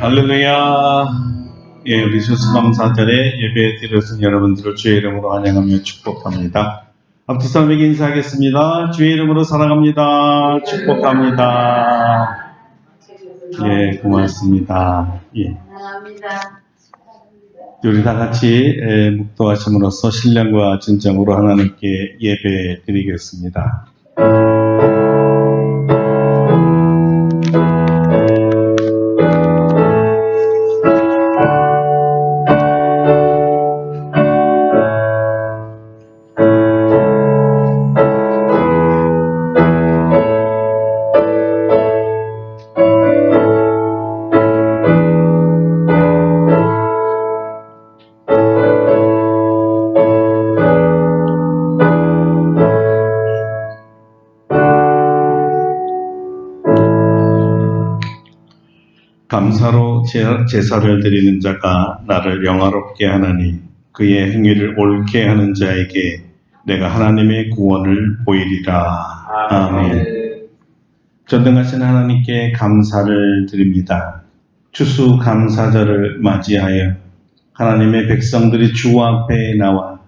할렐루야. 예, 우리 수수감사절에 예배 드렸은 여러분들을 주의 이름으로 환영하며 축복합니다. 앞뒤 사람에게 인사하겠습니다. 주의 이름으로 사랑합니다. 축복합니다. 예, 고맙습니다. 예. 우리 다 같이 묵도하심으로써 신령과 진정으로 하나님께 예배 드리겠습니다. 감사로 제사를 드리는 자가 나를 영화롭게 하나니 그의 행위를 옳게 하는 자에게 내가 하나님의 구원을 보이리라. 아멘. 전능하신 하나님께 감사를 드립니다. 추수감사절을 맞이하여 하나님의 백성들이 주 앞에 나와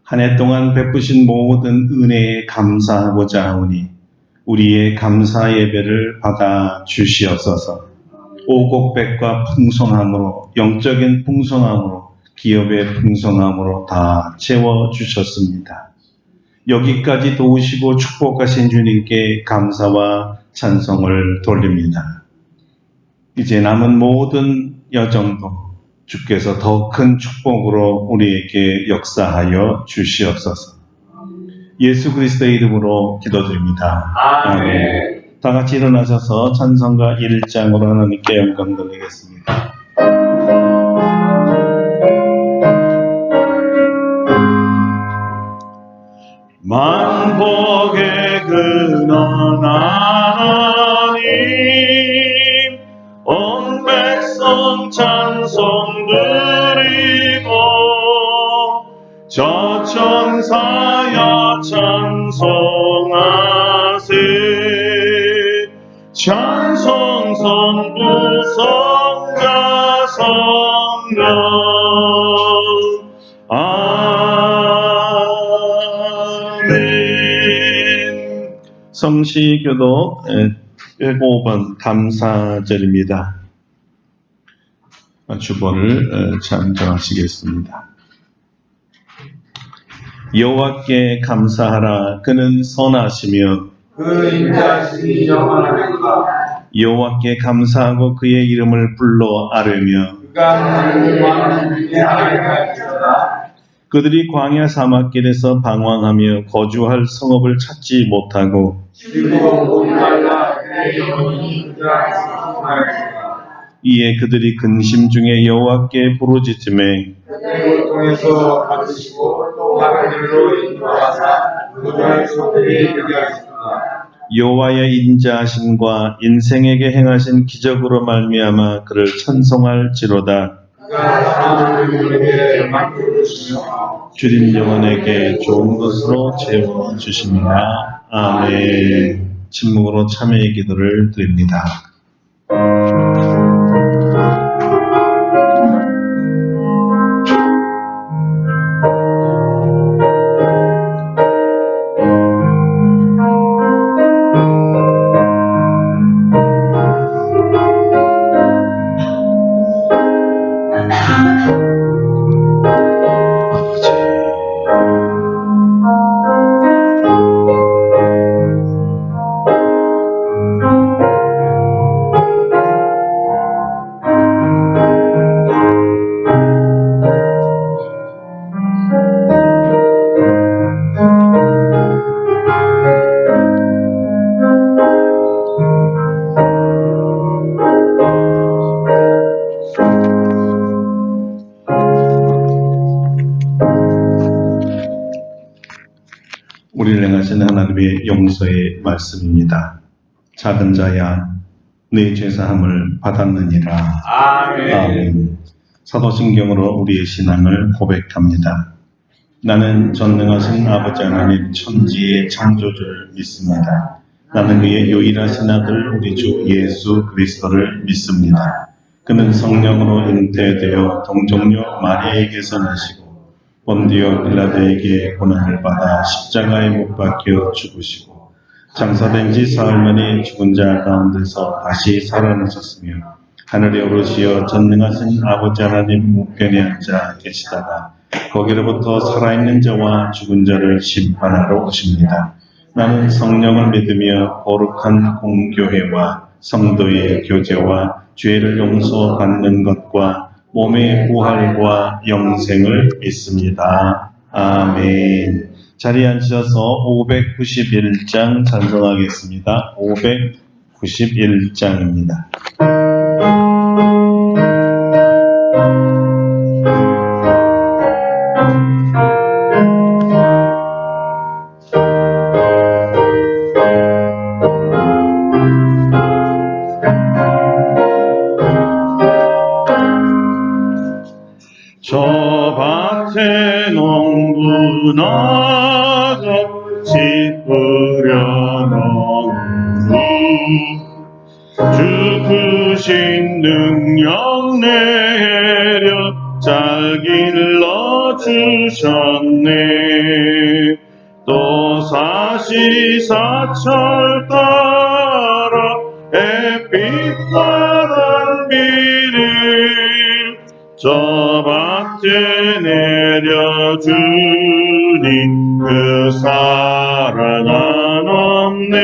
한 해 동안 베푸신 모든 은혜에 감사하고자 하오니 우리의 감사 예배를 받아 주시옵소서. 오곡백과 풍성함으로, 영적인 풍성함으로, 기업의 풍성함으로 다 채워주셨습니다. 여기까지 도우시고 축복하신 주님께 감사와 찬송을 돌립니다. 이제 남은 모든 여정도 주께서 더 큰 축복으로 우리에게 역사하여 주시옵소서. 예수 그리스도의 이름으로 기도드립니다. 아멘. 다 같이 일어나셔서 찬송가 1장으로 하나님께 영광 돌리겠습니다. 만복의 근원 하나님, 온 백성 찬송 드리고 저 천사여 찬송하세. 찬송 성부 성자 성령 아멘. 성시교도 5번 감사절입니다. 주보를 참조하시겠습니다. 여호와께 감사하라. 그는 선하시며 그 인자하심이 영원하리로다. 여호와께 감사하고 그의 이름을 불러 아뢰며 그가 만민의 하나님이라 할지어다. 그들이 광야 사막길에서 방황하며 거주할 성읍을 찾지 못하고 지고 목말라 그의 영혼이 그들아 이에 그들이 근심 중에 여호와께 부르짖음에 그들을 통해서 받으시고 또 하나님으로 인도하사 구주의 소들이 되게 하셨다. 여호와의 인자하심과 인생에게 행하신 기적으로 말미암아 그를 찬송할지로다. 그가 사람들에게 영광을 주시며 주님 영혼에게 좋은 것으로 채워주십니다. 아멘. 침묵으로 참회의 기도를 드립니다. 우리를 행하신 하나님의 용서의 말씀입니다. 작은 자야 내 죄사함을 받았느니라. 아멘. 아멘. 사도신경으로 우리의 신앙을 고백합니다. 나는 전능하신 아버지 하나님 천지의 창조주를 믿습니다. 나는 그의 유일하신 아들 우리 주 예수 그리스도를 믿습니다. 그는 성령으로 잉태되어 동정녀 마리아에게서 나시고 본디오 빌라도에게 고난을 받아 십자가에 못 박혀 죽으시고 장사된 지 사흘 만에 죽은 자 가운데서 다시 살아나셨으며 하늘에 오르시어 전능하신 아버지 하나님 우편에 앉아 계시다가 거기로부터 살아있는 자와 죽은 자를 심판하러 오십니다. 나는 성령을 믿으며 거룩한 공교회와 성도의 교제와 죄를 용서받는 것과 몸의 부활과 영생을 믿습니다. 아멘. 자리에 앉으셔서 591장 찬송하겠습니다. 591장입니다. 저 밭에 농부 나가 짚으려 농부 주 크신 능력 내려 잘 길러주셨네. 또 사시사철 따라 햇빛 바람 비를 저 밭에 내려주니 그 사랑 한없네.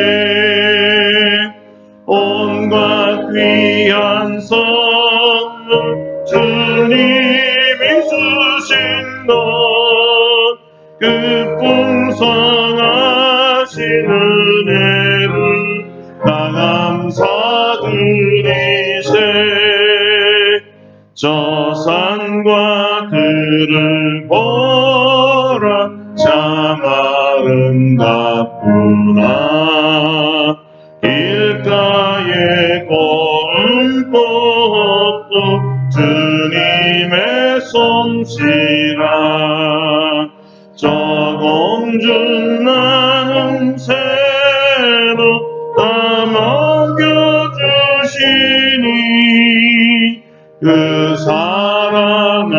온갖 귀한 선물 주님이 주신 것 그 풍성하신 은혜를 다 감사드리세. 저 산과 들을 보라 참 아름답구나. 길가에 고운 꽃도 주님의 솜씨라. 저 공중 나는 새로 다 먹여주시니 그 사랑하는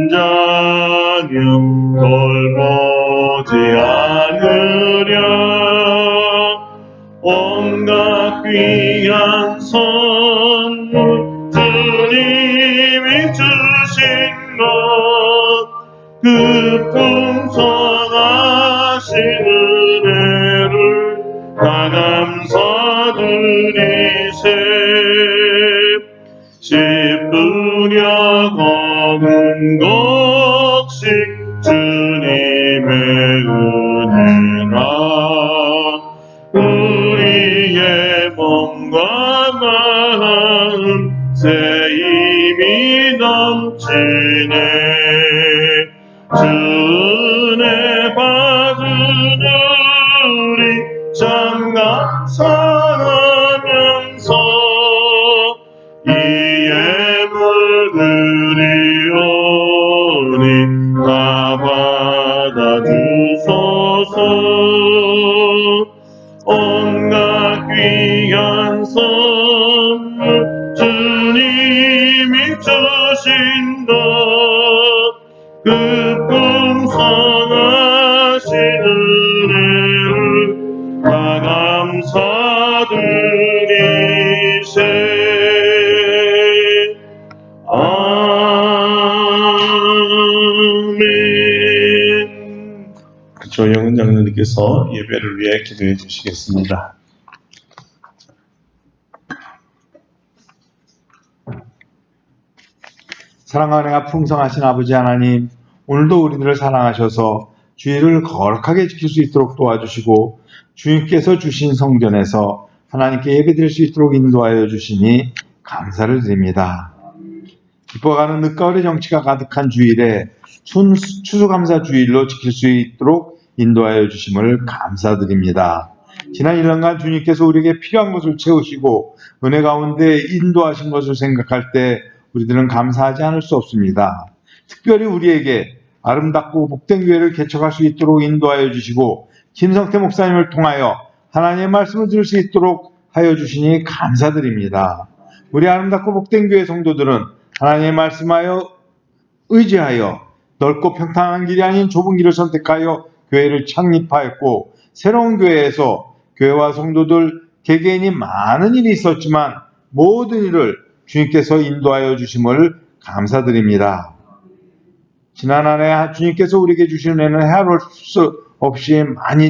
자녀 돌보지 않으랴. 온갖 귀한 선물 주님이 주신 것 그 풍성하신 은혜를 다 감사드리세. 씹으려 거는 곡식 주님의 은혜라. 우리의 몸과 마음 새 힘이 넘치네. 주 은혜 받은 우리 참 감사하면서 이 예물 드리오니 다 받아주소서. 온갖 귀한 선물 주님이 주신 것 그 풍성하신 은혜를 다 감사드리세. 아멘. 조영은 장로님께서 예배를 위해 기도해 주시겠습니다. 사랑과 은혜가 풍성하신 아버지 하나님, 오늘도 우리들을 사랑하셔서 주일을 거룩하게 지킬 수 있도록 도와주시고 주님께서 주신 성전에서 하나님께 예배드릴 수 있도록 인도하여 주시니 감사를 드립니다. 기뻐가는 늦가을의 정치가 가득한 주일에 추수감사 주일로 지킬 수 있도록 인도하여 주심을 감사드립니다. 지난 1년간 주님께서 우리에게 필요한 것을 채우시고 은혜 가운데 인도하신 것을 생각할 때 우리들은 감사하지 않을 수 없습니다. 특별히 우리에게 아름답고 복된 교회를 개척할 수 있도록 인도하여 주시고 김성태 목사님을 통하여 하나님의 말씀을 들을 수 있도록 하여 주시니 감사드립니다. 우리 아름답고 복된 교회 성도들은 하나님의 말씀하여 의지하여 넓고 평탄한 길이 아닌 좁은 길을 선택하여 교회를 창립하였고, 새로운 교회에서 교회와 성도들 개개인이 많은 일이 있었지만 모든 일을 주님께서 인도하여 주심을 감사드립니다. 지난 한 해 주님께서 우리에게 주신 은혜는 헤아릴 수 없이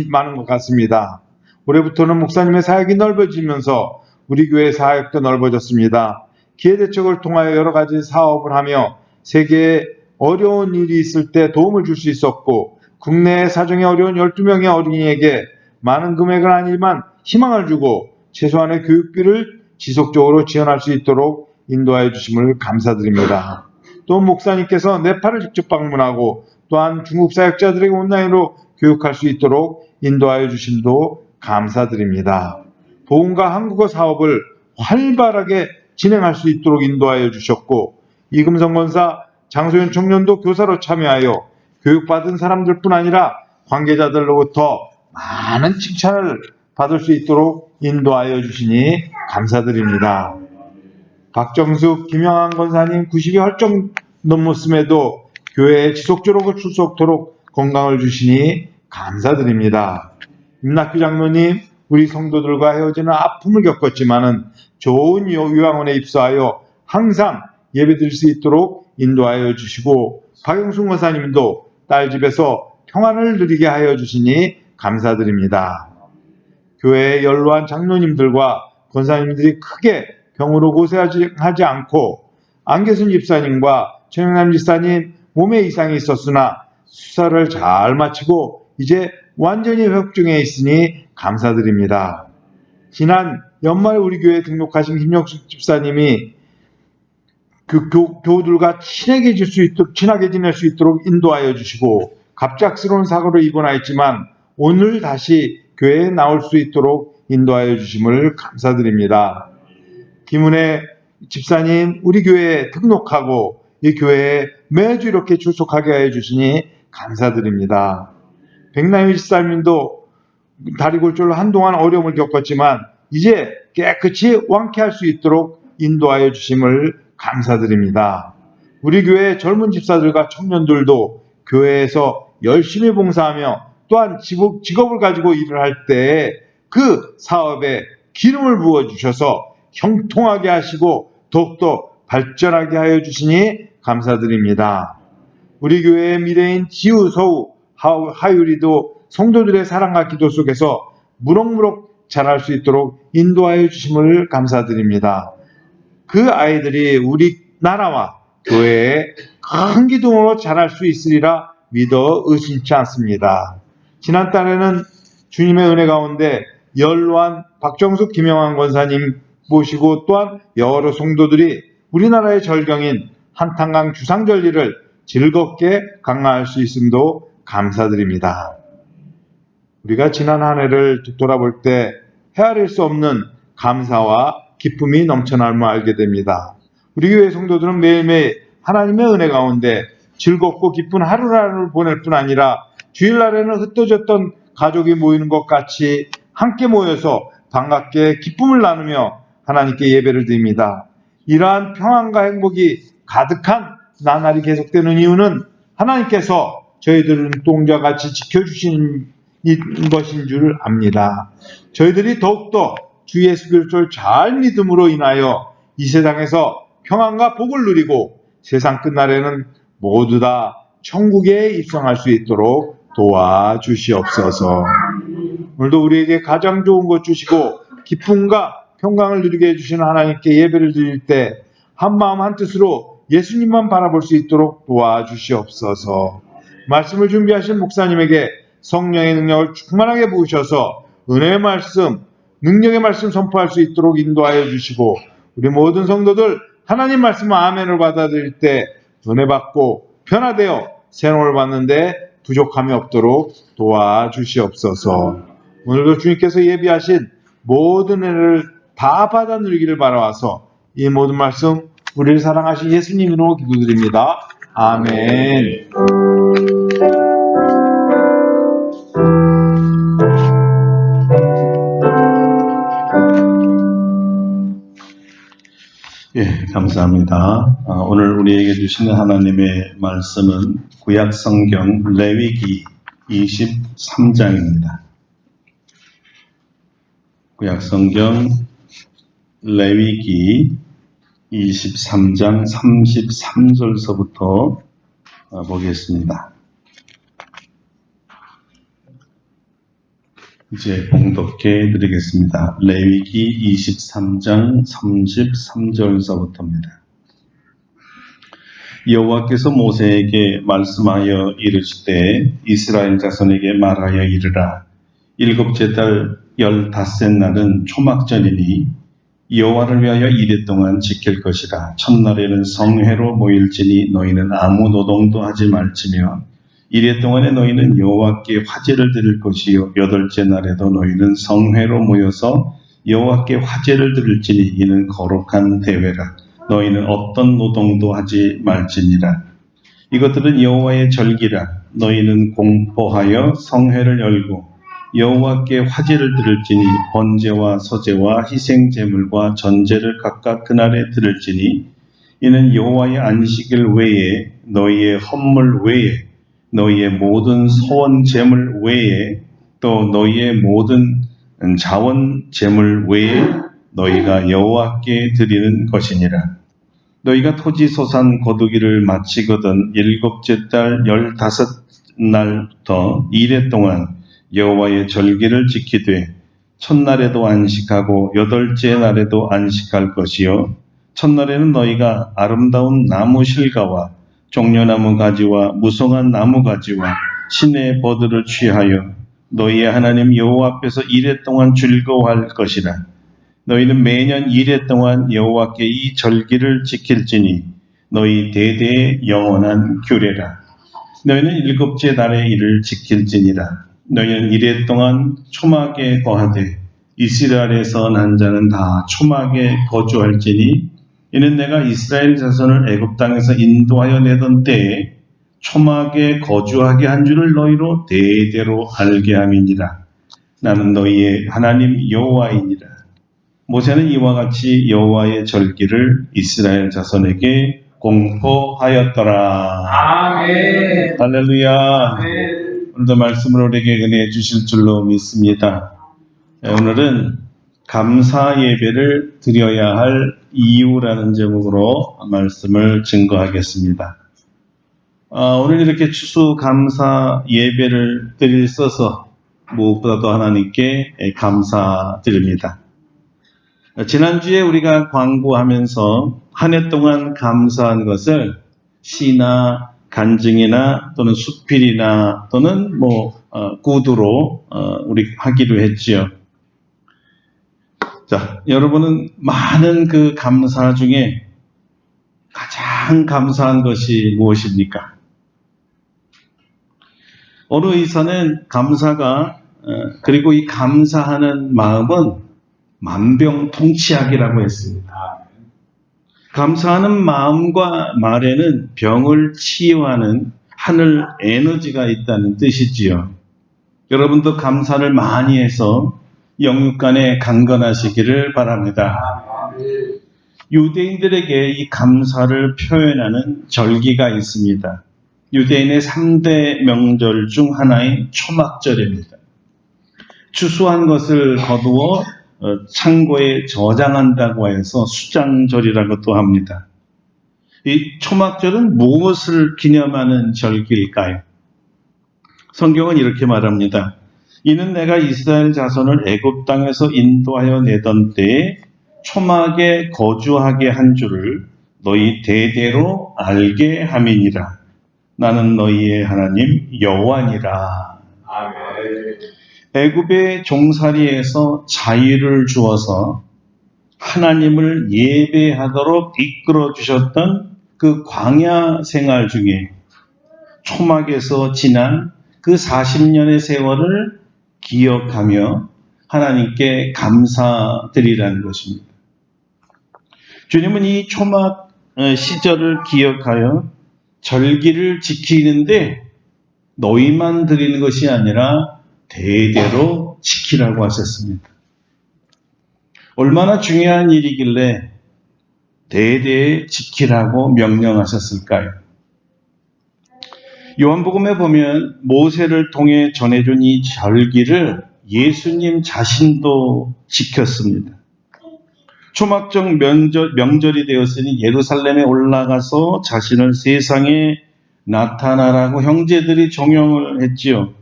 많은 것 같습니다. 올해부터는 목사님의 사역이 넓어지면서 우리 교회 사역도 넓어졌습니다. 기회대책을 통하여 여러 가지 사업을 하며 세계에 어려운 일이 있을 때 도움을 줄 수 있었고, 국내 사정이 어려운 12명의 어린이에게 많은 금액은 아니지만 희망을 주고 최소한의 교육비를 지속적으로 지원할 수 있도록 인도하여 주심을 감사드립니다. 또 목사님께서 네팔을 직접 방문하고 또한 중국 사역자들에게 온라인으로 교육할 수 있도록 인도하여 주심도 감사드립니다. 복음과 한국어 사업을 활발하게 진행할 수 있도록 인도하여 주셨고, 이금성 권사, 장소연 청년도 교사로 참여하여 교육받은 사람들뿐 아니라 관계자들로부터 많은 칭찬을 받을 수 있도록 인도하여 주시니 감사드립니다. 박정숙, 김영환 권사님 90이 헐쩍 넘었음에도 교회에 지속적으로 출석토록 건강을 주시니 감사드립니다. 임낙규 장로님, 우리 성도들과 헤어지는 아픔을 겪었지만은 좋은 요양원에 입소하여 항상 예배드릴 수 있도록 인도하여 주시고, 박영순 권사님도 딸 집에서 평안을 누리게 하여 주시니 감사드립니다. 교회의 연로한 장로님들과 권사님들이 크게 병으로 고생하지 않고, 안계순 집사님과 최영남 집사님 몸에 이상이 있었으나 수사를 잘 마치고 이제 완전히 회복 중에 있으니 감사드립니다. 지난 연말 우리 교회에 등록하신 김영숙 집사님이 그 교우들과 친하게 지낼 수 있도록 인도하여 주시고, 갑작스러운 사고로 입원하였지만 오늘 다시 교회에 나올 수 있도록 인도하여 주심을 감사드립니다. 김은혜 집사님, 우리 교회에 등록하고 이 교회에 매주 이렇게 출석하게 하여 주시니 감사드립니다. 백남희 집사님도 다리 골절로 한동안 어려움을 겪었지만 이제 깨끗이 완쾌할 수 있도록 인도하여 주심을 감사드립니다. 우리 교회 젊은 집사들과 청년들도 교회에서 열심히 봉사하며 또한 직업을 가지고 일을 할 때 그 사업에 기름을 부어주셔서 형통하게 하시고 더욱더 발전하게 하여 주시니 감사드립니다. 우리 교회의 미래인 지우, 서우, 하율이도 성도들의 사랑과 기도 속에서 무럭무럭 자랄 수 있도록 인도하여 주심을 감사드립니다. 그 아이들이 우리나라와 교회에 큰 기둥으로 자랄 수 있으리라 믿어 의심치 않습니다. 지난달에는 주님의 은혜 가운데 연로한 박정숙, 김영환 권사님 모시고 또한 여러 성도들이 우리나라의 절경인 한탄강 주상절리를 즐겁게 강화할 수 있음도 감사드립니다. 우리가 지난 한 해를 돌아볼 때 헤아릴 수 없는 감사와 기쁨이 넘쳐남을 알게 됩니다. 우리 교회 성도들은 매일매일 하나님의 은혜 가운데 즐겁고 기쁜 하루하루를 보낼 뿐 아니라 주일날에는 흩어졌던 가족이 모이는 것 같이 함께 모여서 반갑게 기쁨을 나누며 하나님께 예배를 드립니다. 이러한 평안과 행복이 가득한 나날이 계속되는 이유는 하나님께서 저희들을 눈동자 같이 지켜주신 것인 줄 압니다. 저희들이 더욱더 주 예수 그리스도를 잘 믿음으로 인하여 이 세상에서 평안과 복을 누리고 세상 끝날에는 모두 다 천국에 입성할 수 있도록 도와주시옵소서. 오늘도 우리에게 가장 좋은 것 주시고 기쁨과 평강을 누리게 해주시는 하나님께 예배를 드릴 때 한마음 한뜻으로 예수님만 바라볼 수 있도록 도와주시옵소서. 말씀을 준비하신 목사님에게 성령의 능력을 충만하게 부으셔서 은혜의 말씀, 능력의 말씀 선포할 수 있도록 인도하여 주시고, 우리 모든 성도들 하나님 말씀 아멘을 받아들일 때 은혜 받고 변화되어 생활을 받는데 부족함이 없도록 도와주시옵소서. 오늘도 주님께서 예비하신 모든 은혜를 다 받아 누리기를 바라와서 이 모든 말씀 우리를 사랑하신 예수님 이름으로 기도드립니다. 아멘. 감사합니다. 오늘 우리에게 주시는 하나님의 말씀은 구약 성경 레위기 23장입니다. 구약 성경 레위기 23장 33절서부터 보겠습니다. 이제 봉독해 드리겠습니다. 레위기 23장 33절서부터입니다. 여호와께서 모세에게 말씀하여 이르시되 이스라엘 자손에게 말하여 이르라. 일곱째 달 15셋 날은 초막절이니 여호와를 위하여 이레 동안 지킬 것이라. 첫날에는 성회로 모일지니 너희는 아무 노동도 하지 말지며 이레 동안에 너희는 여호와께 화제를 드릴 것이요 여덟째 날에도 너희는 성회로 모여서 여호와께 화제를 드릴지니 이는 거룩한 대회라. 너희는 어떤 노동도 하지 말지니라. 이것들은 여호와의 절기라. 너희는 공포하여 성회를 열고 여호와께 화제를 드릴지니 번제와 서제와 희생제물과 전제를 각각 그날에 드릴지니 이는 여호와의 안식일 외에 너희의 헌물 외에 너희의 모든 소원 제물 외에 또 너희의 모든 자원 제물 외에 너희가 여호와께 드리는 것이니라. 너희가 토지 소산 거두기를 마치거든 일곱째 달 15날부터 이레 동안 여호와의 절기를 지키되 첫날에도 안식하고 여덟째 날에도 안식할 것이요 첫날에는 너희가 아름다운 나무 실과와 종려나무 가지와 무성한 나무 가지와 신의 버드를 취하여 너희의 하나님 여호와 앞에서 이레 동안 즐거워할 것이라. 너희는 매년 이레 동안 여호와께 이 절기를 지킬지니 너희 대대의 영원한 규례라. 너희는 일곱째 달의 일을 지킬지니라. 너희는 이레 동안 초막에 거하되 이스라엘에서 난 자는 다 초막에 거주할지니 이는 내가 이스라엘 자손을 애굽 땅에서 인도하여 내던 때에 초막에 거주하게 한 줄을 너희로 대대로 알게 함이니라. 나는 너희의 하나님 여호와이니라. 모세는 이와 같이 여호와의 절기를 이스라엘 자손에게 공포하였더라. 아멘. 할렐루야. 아멘. 오늘도 말씀을 우리에게 은혜해 주실 줄로 믿습니다. 오늘은 감사 예배를 드려야 할 이유라는 제목으로 말씀을 증거하겠습니다. 오늘 이렇게 추수감사 예배를 드릴 써서 무엇보다도 하나님께 감사드립니다. 지난주에 우리가 광고하면서 한 해 동안 감사한 것을 시나 간증이나 또는 수필이나 또는 구두로 우리 하기로 했지요. 자, 여러분은 많은 그 감사 중에 가장 감사한 것이 무엇입니까? 어느 의사는 감사가 그리고 이 감사하는 마음은 만병통치약이라고 했습니다. 감사하는 마음과 말에는 병을 치유하는 하늘 에너지가 있다는 뜻이지요. 여러분도 감사를 많이 해서 영육간에 강건하시기를 바랍니다. 유대인들에게 이 감사를 표현하는 절기가 있습니다. 유대인의 3대 명절 중 하나인 초막절입니다. 추수한 것을 거두어 창고에 저장한다고 해서 수장절이라고도 합니다. 이 초막절은 무엇을 기념하는 절기일까요? 성경은 이렇게 말합니다. 이는 내가 이스라엘 자손을 애굽 땅에서 인도하여 내던 때에 초막에 거주하게 한 줄을 너희 대대로 알게 함이니라. 나는 너희의 하나님 여호와니라. 아멘. 애굽의 종살이에서 자유를 주어서 하나님을 예배하도록 이끌어 주셨던 그 광야 생활 중에 초막에서 지난 그 40년의 세월을 기억하며 하나님께 감사드리라는 것입니다. 주님은 이 초막 시절을 기억하여 절기를 지키는데 너희만 드리는 것이 아니라 대대로 지키라고 하셨습니다. 얼마나 중요한 일이길래 대대에 지키라고 명령하셨을까요? 요한복음에 보면 모세를 통해 전해준 이 절기를 예수님 자신도 지켰습니다. 초막적 명절이 되었으니 예루살렘에 올라가서 자신을 세상에 나타나라고 형제들이 종용을 했지요.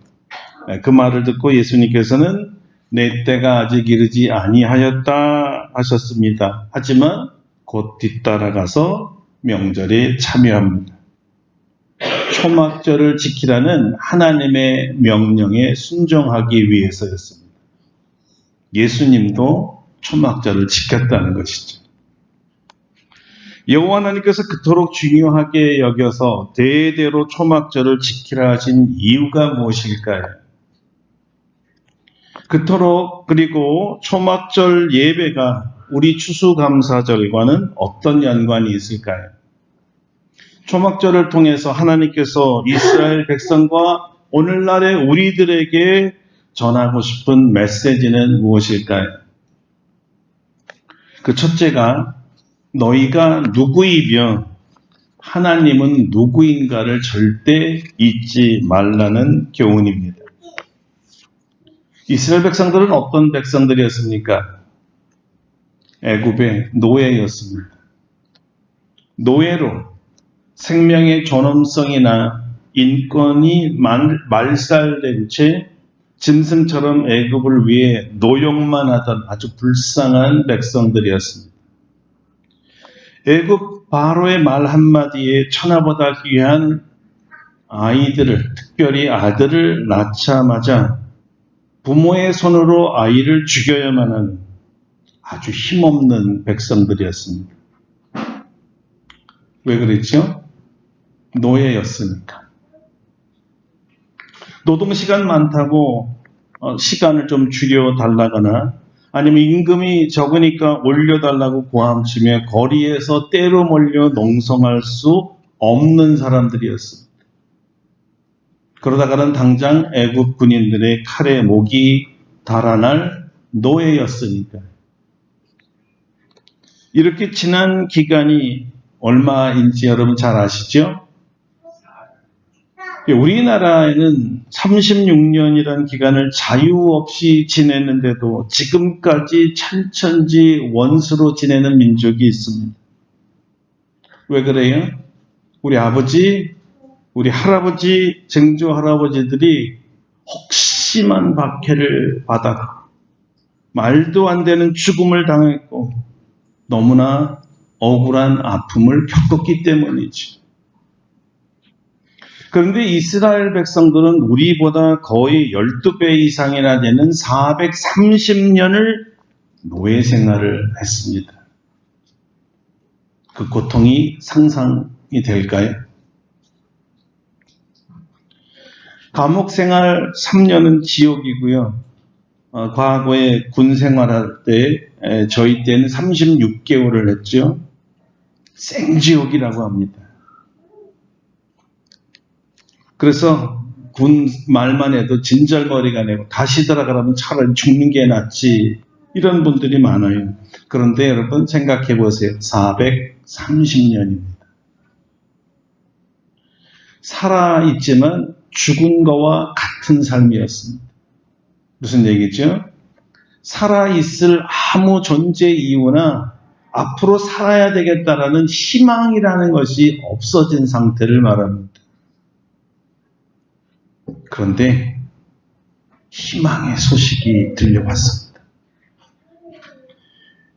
그 말을 듣고 예수님께서는 내 때가 아직 이르지 아니하였다 하셨습니다. 하지만 곧 뒤따라가서 명절에 참여합니다. 초막절을 지키라는 하나님의 명령에 순종하기 위해서였습니다. 예수님도 초막절을 지켰다는 것이죠. 여호와 하나님께서 그토록 중요하게 여겨서 대대로 초막절을 지키라 하신 이유가 무엇일까요? 그토록 그리고 초막절 예배가 우리 추수감사절과는 어떤 연관이 있을까요? 초막절을 통해서 하나님께서 이스라엘 백성과 오늘날의 우리들에게 전하고 싶은 메시지는 무엇일까요? 그 첫째가 너희가 누구이며 하나님은 누구인가를 절대 잊지 말라는 교훈입니다. 이스라엘 백성들은 어떤 백성들이었습니까? 애굽의 노예였습니다. 노예로 생명의 존엄성이나 인권이 말살된 채 짐승처럼 애굽을 위해 노역만 하던 아주 불쌍한 백성들이었습니다. 애굽 바로의 말 한마디에 천하보다 귀한 아이들을, 특별히 아들을 낳자마자 부모의 손으로 아이를 죽여야만 하는 아주 힘없는 백성들이었습니다. 왜 그랬죠? 노예였으니까. 노동시간 많다고 시간을 좀 줄여달라거나 아니면 임금이 적으니까 올려달라고 고함치며 거리에서 때로 몰려 농성할 수 없는 사람들이었습니다. 그러다가는 당장 애굽 군인들의 칼에 목이 달아날 노예였으니까요. 이렇게 지난 기간이 얼마인지 여러분 잘 아시죠? 우리나라에는 36년이라는 기간을 자유 없이 지냈는데도 지금까지 천천지 원수로 지내는 민족이 있습니다. 왜 그래요? 우리 아버지, 우리 할아버지, 증조 할아버지들이 혹심한 박해를 받아 말도 안 되는 죽음을 당했고 너무나 억울한 아픔을 겪었기 때문이죠. 그런데 이스라엘 백성들은 우리보다 거의 12배 이상이나 되는 430년을 노예 생활을 했습니다. 그 고통이 상상이 될까요? 감옥 생활 3년은 지옥이고요. 과거에 군 생활할 때 저희 때는 36개월을 했죠. 생지옥이라고 합니다. 그래서 군 말만 해도 진절머리가 나고 다시 들어가라면 차라리 죽는 게 낫지 이런 분들이 많아요. 그런데 여러분 생각해 보세요. 430년입니다. 살아있지만 죽은 거와 같은 삶이었습니다. 무슨 얘기죠? 살아있을 아무 존재 이유나 앞으로 살아야 되겠다라는 희망이라는 것이 없어진 상태를 말합니다. 그런데 희망의 소식이 들려왔습니다.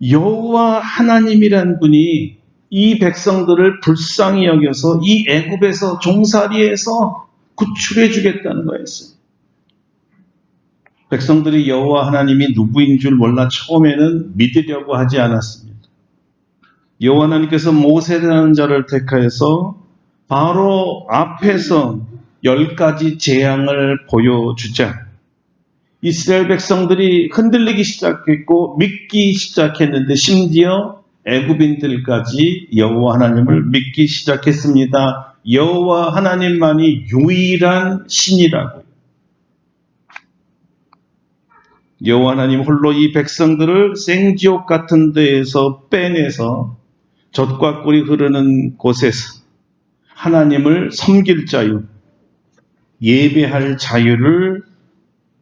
여호와 하나님이란 분이 이 백성들을 불쌍히 여겨서 이 애굽에서 종살이에서 구출해 주겠다는 거였어요. 백성들이 여호와 하나님이 누구인 줄 몰라 처음에는 믿으려고 하지 않았습니다. 여호와 하나님께서 모세라는 자를 택하여서 바로 앞에서 10가지 재앙을 보여주자 이스라엘 백성들이 흔들리기 시작했고 믿기 시작했는데 심지어 애굽인들까지 여호와 하나님을 믿기 시작했습니다. 여호와 하나님만이 유일한 신이라고요. 여호와 하나님 홀로 이 백성들을 생지옥 같은 데에서 빼내서 젖과 꿀이 흐르는 곳에서 하나님을 섬길 자유, 예배할 자유를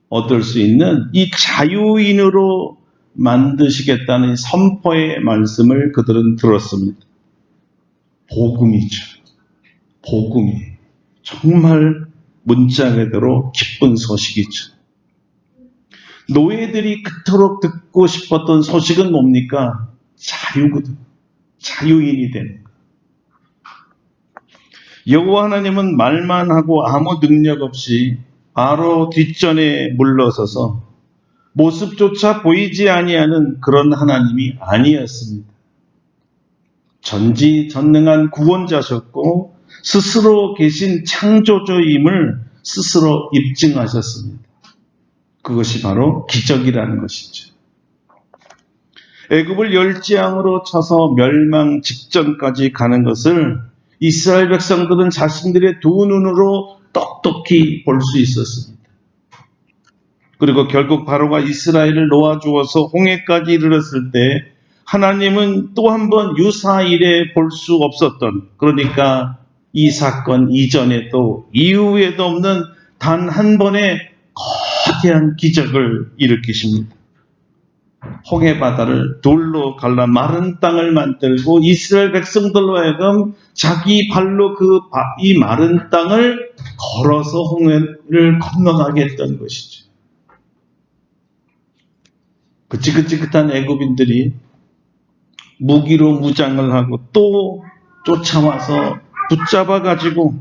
얻을 수 있는 이 자유인으로 만드시겠다는 선포의 말씀을 그들은 들었습니다. 복음이죠. 복음이 정말 문자 그대로 기쁜 소식이죠. 노예들이 그토록 듣고 싶었던 소식은 뭡니까? 자유거든. 자유인이 되는 것. 여호와 하나님은 말만 하고 아무 능력 없이 바로 뒷전에 물러서서 모습조차 보이지 아니하는 그런 하나님이 아니었습니다. 전지전능한 구원자셨고 스스로 계신 창조주임을 스스로 입증하셨습니다. 그것이 바로 기적이라는 것이죠. 애굽을 열지양으로 쳐서 멸망 직전까지 가는 것을 이스라엘 백성들은 자신들의 두 눈으로 똑똑히 볼 수 있었습니다. 그리고 결국 바로가 이스라엘을 놓아주어서 홍해까지 이르렀을 때 하나님은 또 한 번 유사일에 볼 수 없었던, 그러니까 이 사건 이전에도 이후에도 없는 단 한 번의 거대한 기적을 일으키십니다. 홍해 바다를 돌로 갈라 마른 땅을 만들고 이스라엘 백성들로 하여금 자기 발로 이 마른 땅을 걸어서 홍해를 건너가게 했던 것이죠. 그 지긋지긋한 애굽인들이 무기로 무장을 하고 또 쫓아와서 붙잡아가지고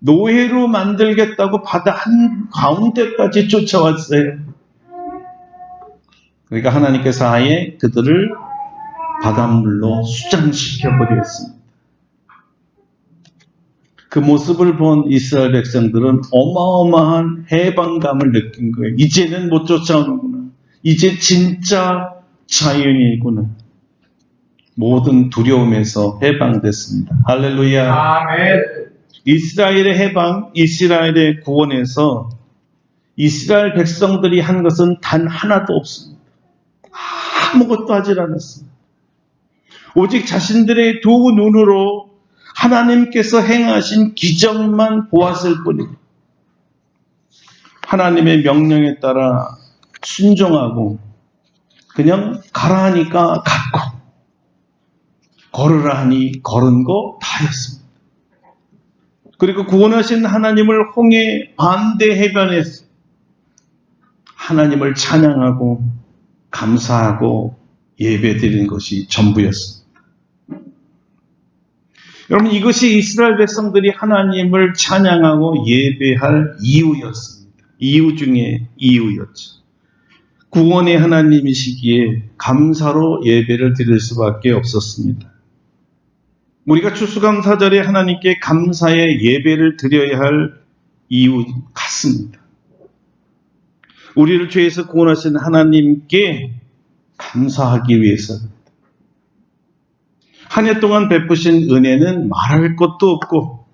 노예로 만들겠다고 바다 한가운데까지 쫓아왔어요. 그러니까 하나님께서 아예 그들을 바닷물로 수장시켜버렸습니다. 그 모습을 본 이스라엘 백성들은 어마어마한 해방감을 느낀 거예요. 이제는 못 쫓아오는구나. 이제 진짜 자유인이구나. 모든 두려움에서 해방됐습니다. 할렐루야. 아멘. 이스라엘의 해방, 이스라엘의 구원에서 이스라엘 백성들이 한 것은 단 하나도 없습니다. 아무것도 하질 않았습니다. 오직 자신들의 두 눈으로 하나님께서 행하신 기적만 보았을 뿐입니다. 하나님의 명령에 따라 순종하고 그냥 가라 하니까 갔고 걸으라 하니 걸은 거 다였습니다. 그리고 구원하신 하나님을 홍해 반대 해변에서 하나님을 찬양하고 감사하고 예배드리는 것이 전부였습니다. 여러분, 이것이 이스라엘 백성들이 하나님을 찬양하고 예배할 이유였습니다. 이유 중에 이유였죠. 구원의 하나님이시기에 감사로 예배를 드릴 수밖에 없었습니다. 우리가 추수감사절에 하나님께 감사의 예배를 드려야 할 이유 같습니다. 우리를 죄에서 구원하신 하나님께 감사하기 위해서입니다. 한 해 동안 베푸신 은혜는 말할 것도 없고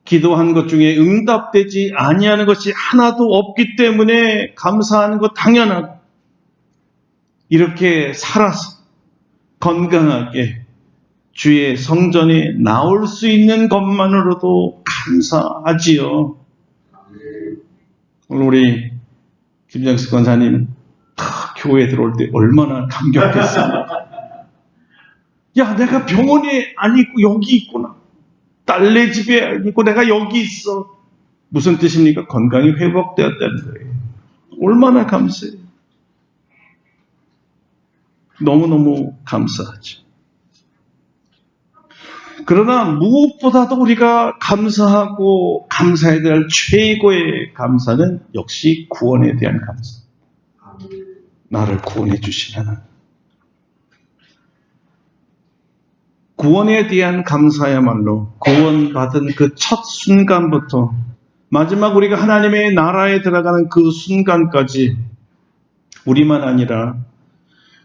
기도한 것 중에 응답되지 아니하는 것이 하나도 없기 때문에 감사하는 것 당연하고 이렇게 살아서 건강하게 주의 성전에 나올 수 있는 것만으로도 감사하지요. 오늘 우리 김정식 권사님 교회 들어올 때 얼마나 감격했습니까? 야, 내가 병원에 안 있고 여기 있구나. 딸네 집에 안 있고 내가 여기 있어. 무슨 뜻입니까? 건강이 회복되었다는 거예요. 얼마나 감사해요. 너무너무 감사하죠. 그러나 무엇보다도 우리가 감사하고 감사해야 될 최고의 감사는 역시 구원에 대한 감사. 나를 구원해 주신 하나님. 구원에 대한 감사야말로 구원받은 그 첫 순간부터 마지막 우리가 하나님의 나라에 들어가는 그 순간까지 우리만 아니라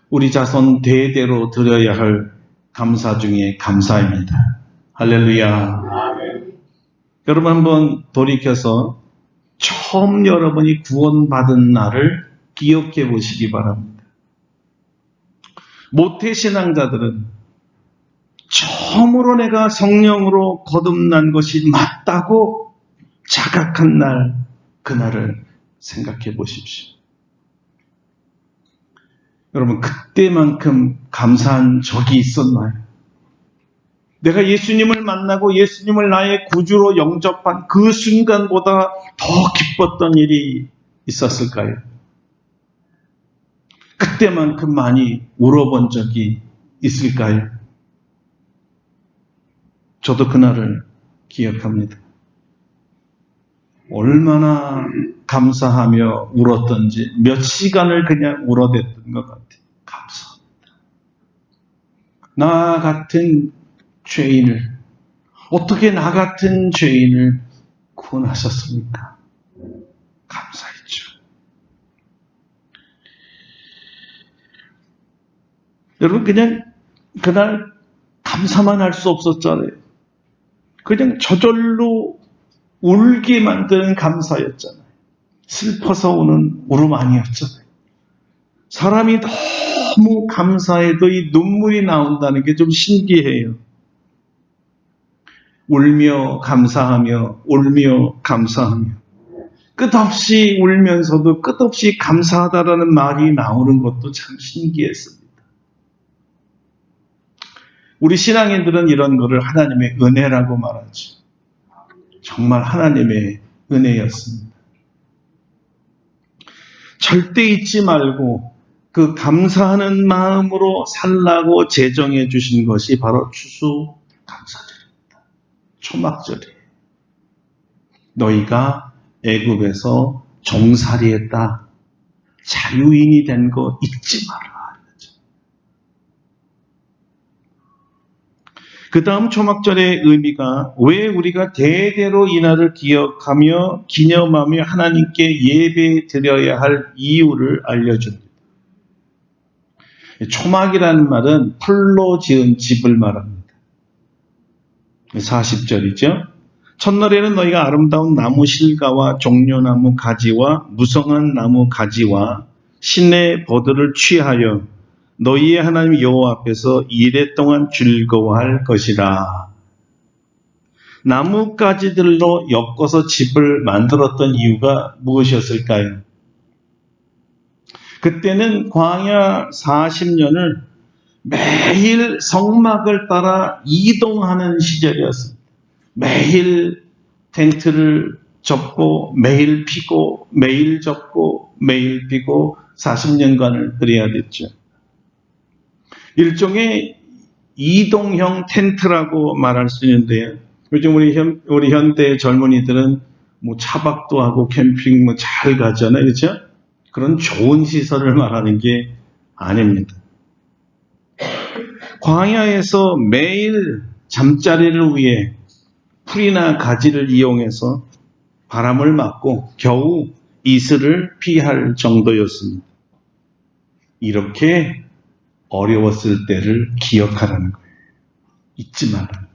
우리 자손 대대로 드려야 할 감사 중에 감사입니다. 할렐루야. 아멘. 여러분 한번 돌이켜서 처음 여러분이 구원받은 날을 기억해 보시기 바랍니다. 모태신앙자들은 처음으로 내가 성령으로 거듭난 것이 맞다고 자각한 날, 그날을 생각해 보십시오. 여러분, 그때만큼 감사한 적이 있었나요? 내가 예수님을 만나고 예수님을 나의 구주로 영접한 그 순간보다 더 기뻤던 일이 있었을까요? 그때만큼 많이 울어본 적이 있을까요? 저도 그날을 기억합니다. 얼마나 감사하며 울었던지 몇 시간을 그냥 울어댔던 것 같아요. 감사합니다. 나 같은 죄인을, 어떻게 나 같은 죄인을 구원하셨습니까? 감사했죠. 여러분, 그냥 그날 감사만 할 수 없었잖아요. 그냥 저절로 울게 만드는 감사였잖아요. 슬퍼서 우는 울음 아니었잖아요. 사람이 너무 감사해도 이 눈물이 나온다는 게 좀 신기해요. 울며 감사하며 울며 감사하며 끝없이 울면서도 끝없이 감사하다라는 말이 나오는 것도 참 신기했습니다. 우리 신앙인들은 이런 거를 하나님의 은혜라고 말하죠. 정말 하나님의 은혜였습니다. 절대 잊지 말고 그 감사하는 마음으로 살라고 제정해 주신 것이 바로 추수감사절입니다. 초막절이에요. 너희가 애굽에서 종살이했다. 자유인이 된 거 잊지 마라. 그 다음 초막절의 의미가 왜 우리가 대대로 이날을 기억하며 기념하며 하나님께 예배 드려야 할 이유를 알려줍니다. 초막이라는 말은 풀로 지은 집을 말합니다. 40절이죠. 첫날에는 너희가 아름다운 나무 실과와 종려나무 가지와 무성한 나무 가지와 신의 버들을 취하여 너희의 하나님 여호와 앞에서 이레 동안 즐거워할 것이라. 나뭇가지들로 엮어서 집을 만들었던 이유가 무엇이었을까요? 그때는 광야 40년을 매일 성막을 따라 이동하는 시절이었습니다. 매일 텐트를 접고 매일 피고 매일 접고 매일 피고 40년간을 그래야 됐죠. 일종의 이동형 텐트라고 말할 수 있는데요. 요즘 우리 현대 젊은이들은 뭐 차박도 하고 캠핑 뭐 잘 가잖아요. 그렇죠? 그런 좋은 시설을 말하는 게 아닙니다. 광야에서 매일 잠자리를 위해 풀이나 가지를 이용해서 바람을 맞고 겨우 이슬을 피할 정도였습니다. 이렇게 어려웠을 때를 기억하라는 거예요. 잊지 말라는 거예요.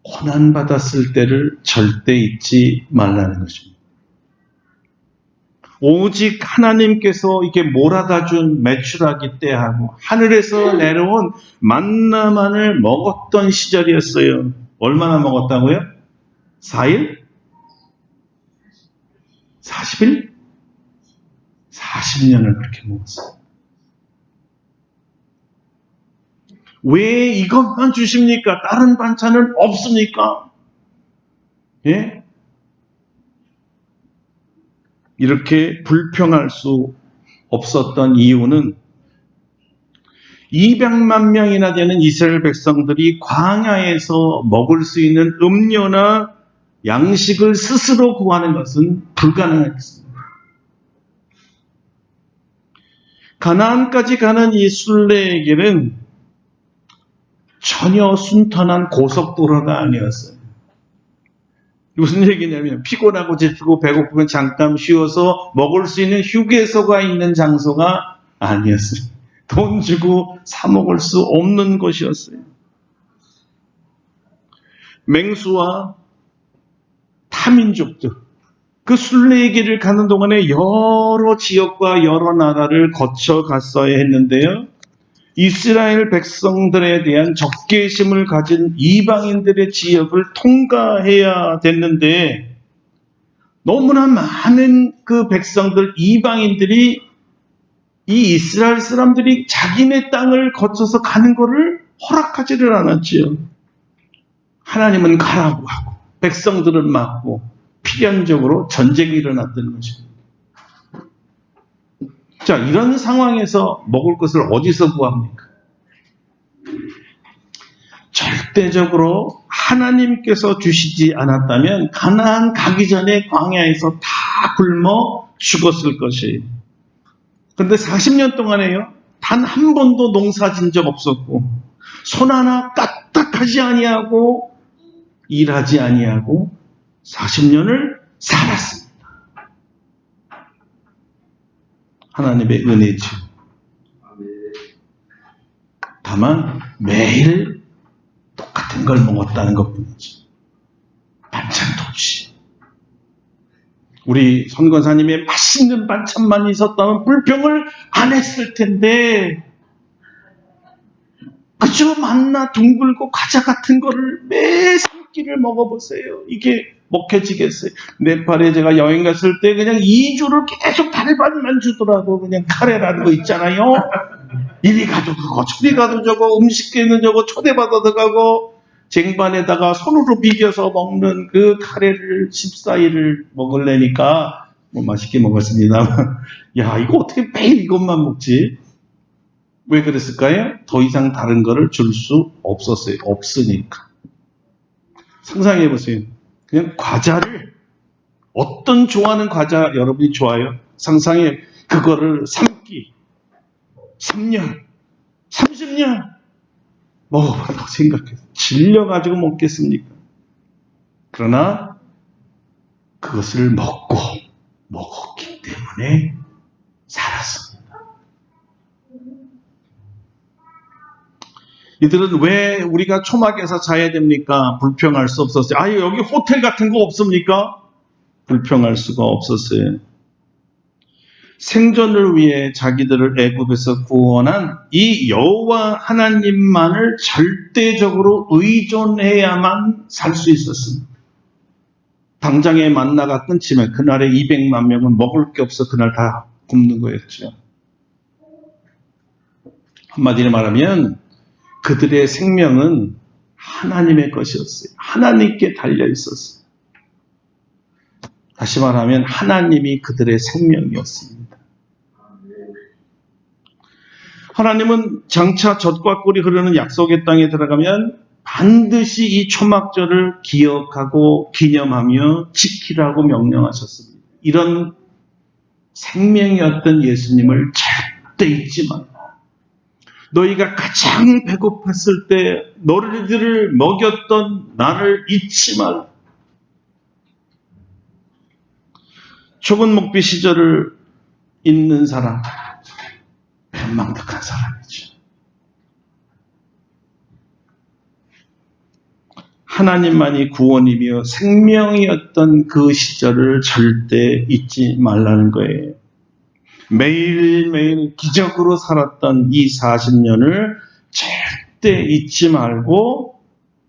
고난받았을 때를 절대 잊지 말라는 것입니다. 오직 하나님께서 이렇게 몰아다 준 메추라기 때하고 하늘에서 내려온 만나만을 먹었던 시절이었어요. 얼마나 먹었다고요? 4일? 40일? 40년을 그렇게 먹었어요. 왜 이것만 주십니까? 다른 반찬은 없습니까? 예? 이렇게 불평할 수 없었던 이유는 200만 명이나 되는 이스라엘 백성들이 광야에서 먹을 수 있는 음료나 양식을 스스로 구하는 것은 불가능했습니다. 가나안까지 가는 이 순례길은 전혀 순탄한 고속도로가 아니었어요. 무슨 얘기냐면 피곤하고 지치고 배고프면 잠깐 쉬어서 먹을 수 있는 휴게소가 있는 장소가 아니었어요. 돈 주고 사 먹을 수 없는 곳이었어요. 맹수와 타민족들, 그 순례의 길을 가는 동안에 여러 지역과 여러 나라를 거쳐 갔어야 했는데요. 이스라엘 백성들에 대한 적개심을 가진 이방인들의 지역을 통과해야 됐는데 너무나 많은 그 백성들, 이방인들이 이 이스라엘 사람들이 자기네 땅을 거쳐서 가는 것을 허락하지를 않았지요. 하나님은 가라고 하고 백성들은 막고 필연적으로 전쟁이 일어났던 것입니다. 자, 이런 상황에서 먹을 것을 어디서 구합니까? 절대적으로 하나님께서 주시지 않았다면 가나안 가기 전에 광야에서 다 굶어 죽었을 것이에요. 그런데 40년 동안에요, 단 한 번도 농사 진 적 없었고 손 하나 까딱하지 아니하고 일하지 아니하고 40년을 살았습니다. 하나님의 은혜죠. 다만 매일 똑같은 걸 먹었다는 것뿐이지. 반찬도 없이. 우리 선권사님의 맛있는 반찬만 있었다면 불평을 안 했을 텐데 그저 만나 둥글고 과자 같은 거를 매 3끼를 먹어보세요. 이게 먹혀지겠어요? 네팔에 제가 여행 갔을 때 그냥 2주를 계속 달걀만 주더라고. 그냥 카레라는 거 있잖아요. 이리 가도 그거, 저리 가도 저거, 음식에는 저거 초대받아도 가고, 쟁반에다가 손으로 비벼서 먹는 그 카레를 14일을 먹으려니까, 뭐 맛있게 먹었습니다만, 야, 이거 어떻게 매일 이것만 먹지? 왜 그랬을까요? 더 이상 다른 거를 줄 수 없었어요. 없으니까. 상상해 보세요. 그냥 과자를, 어떤 좋아하는 과자 여러분이 좋아요? 상상해, 그거를 3끼, 3년, 30년 먹어봤다고 생각해서 질려가지고 먹겠습니까? 그러나 그것을 먹었기 때문에 살았습니다. 이들은 왜 우리가 초막에서 자야 됩니까? 불평할 수 없었어요. 아, 여기 호텔 같은 거 없습니까? 불평할 수가 없었어요. 생존을 위해 자기들을 애굽에서 구원한 이 여호와 하나님만을 절대적으로 의존해야만 살 수 있었습니다. 당장에 만나가 끊지면 그날에 200만 명은 먹을 게 없어 그날 다 굶는 거였죠. 한마디로 말하면 그들의 생명은 하나님의 것이었어요. 하나님께 달려 있었어요. 다시 말하면 하나님이 그들의 생명이었습니다. 하나님은 장차 젖과 꿀이 흐르는 약속의 땅에 들어가면 반드시 이 초막절을 기억하고 기념하며 지키라고 명령하셨습니다. 이런 생명이었던 예수님을 절대 잊지 말라. 너희가 가장 배고팠을 때 너희들을 먹였던 나를 잊지 말라. 좁은 목비 시절을 잊는 사람, 변망덕한 사람이죠. 하나님만이 구원이며 생명이었던 그 시절을 절대 잊지 말라는 거예요. 매일매일 기적으로 살았던 이 40년을 절대 잊지 말고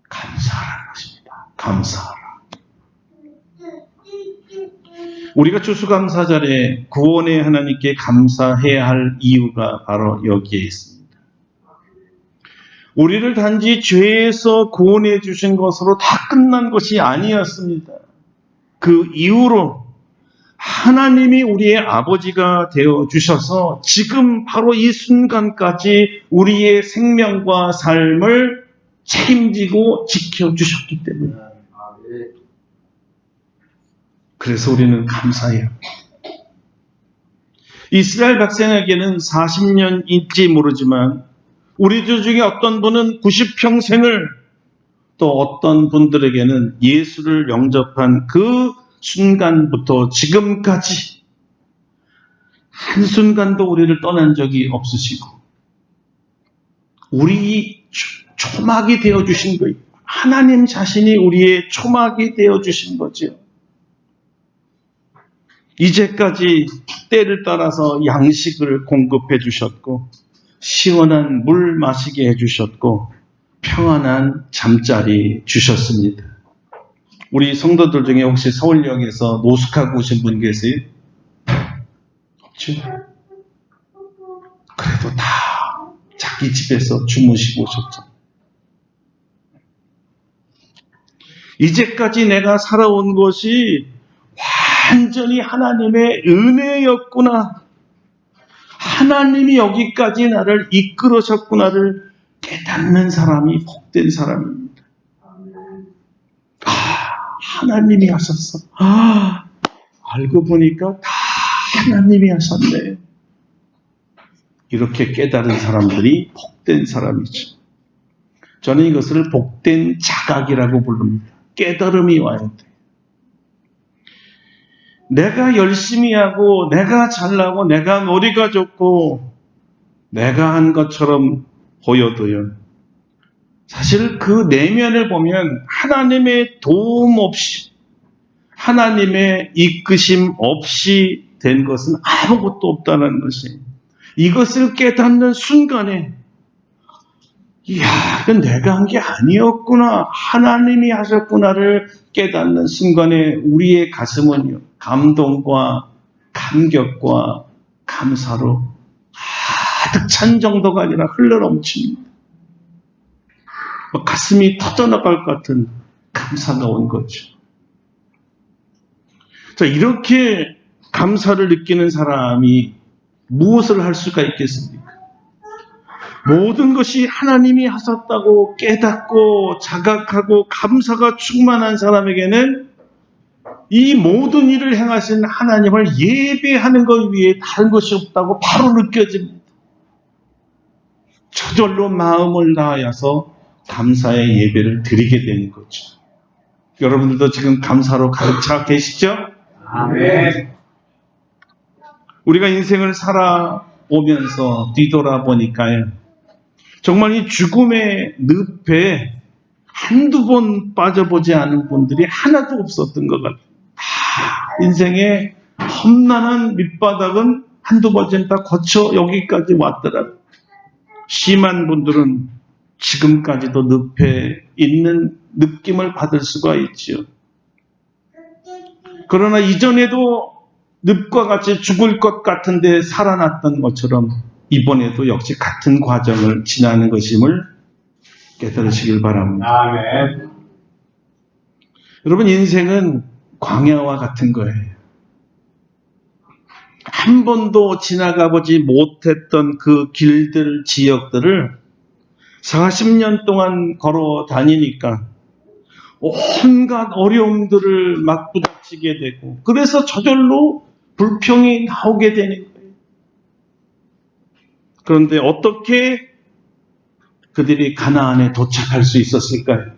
감사하라는 것입니다. 감사하라. 우리가 추수감사절에 구원의 하나님께 감사해야 할 이유가 바로 여기에 있습니다. 우리를 단지 죄에서 구원해 주신 것으로 다 끝난 것이 아니었습니다. 그 이후로 하나님이 우리의 아버지가 되어 주셔서 지금 바로 이 순간까지 우리의 생명과 삶을 책임지고 지켜주셨기 때문에 그래서 우리는 감사해요. 이스라엘 백성에게는 40년인지 모르지만 우리들 중에 어떤 분은 90평생을 또 어떤 분들에게는 예수를 영접한 그 순간부터 지금까지 한순간도 우리를 떠난 적이 없으시고 우리 초막이 되어주신 거예요. 하나님 자신이 우리의 초막이 되어주신 거죠. 이제까지 때를 따라서 양식을 공급해 주셨고 시원한 물 마시게 해주셨고 평안한 잠자리 주셨습니다. 우리 성도들 중에 혹시 서울역에서 노숙하고 오신 분 계세요? 없죠? 그래도 다 자기 집에서 주무시고 오셨죠. 이제까지 내가 살아온 것이 완전히 하나님의 은혜였구나. 하나님이 여기까지 나를 이끌으셨구나를 깨닫는 사람이 복된 사람입니다. 하나님이 하셨어. 알고 보니까 다 하나님이 하셨네. 이렇게 깨달은 사람들이 복된 사람이죠. 저는 이것을 복된 자각이라고 부릅니다. 깨달음이 와야 돼. 내가 열심히 하고 내가 잘나고 내가 머리가 좋고 내가 한 것처럼 보여도요. 사실 그 내면을 보면 하나님의 도움 없이 하나님의 이끄심 없이 된 것은 아무것도 없다는 것이 이것을 깨닫는 순간에 이야, 이건 내가 한 게 아니었구나. 하나님이 하셨구나를 깨닫는 순간에 우리의 가슴은요, 감동과 감격과 감사로 가득 찬 정도가 아니라 흘러넘칩니다. 가슴이 터져나갈 것 같은 감사가 온 거죠. 자, 이렇게 감사를 느끼는 사람이 무엇을 할 수가 있겠습니까? 모든 것이 하나님이 하셨다고 깨닫고 자각하고 감사가 충만한 사람에게는 이 모든 일을 행하신 하나님을 예배하는 것 외에 다른 것이 없다고 바로 느껴집니다. 저절로 마음을 다하여서 감사의 예배를 드리게 되는 거죠. 여러분들도 지금 감사로 가득 차 계시죠? 아멘. 우리가 인생을 살아오면서 뒤돌아보니까요. 정말 이 죽음의 늪에 한두 번 빠져보지 않은 분들이 하나도 없었던 것 같아요. 인생의 험난한 밑바닥은 한두 번쯤 다 거쳐 여기까지 왔더라고요. 심한 분들은 지금까지도 늪에 있는 느낌을 받을 수가 있죠. 그러나 이전에도 늪과 같이 죽을 것 같은데 살아났던 것처럼 이번에도 역시 같은 과정을 지나는 것임을 깨달으시길 바랍니다. 아멘. 여러분, 인생은 광야와 같은 거예요. 한 번도 지나가보지 못했던 그 길들, 지역들을 40년 동안 걸어 다니니까 온갖 어려움들을 막 부닥치게 되고 그래서 저절로 불평이 나오게 되는 거예요. 그런데 어떻게 그들이 가나안에 도착할 수 있었을까요?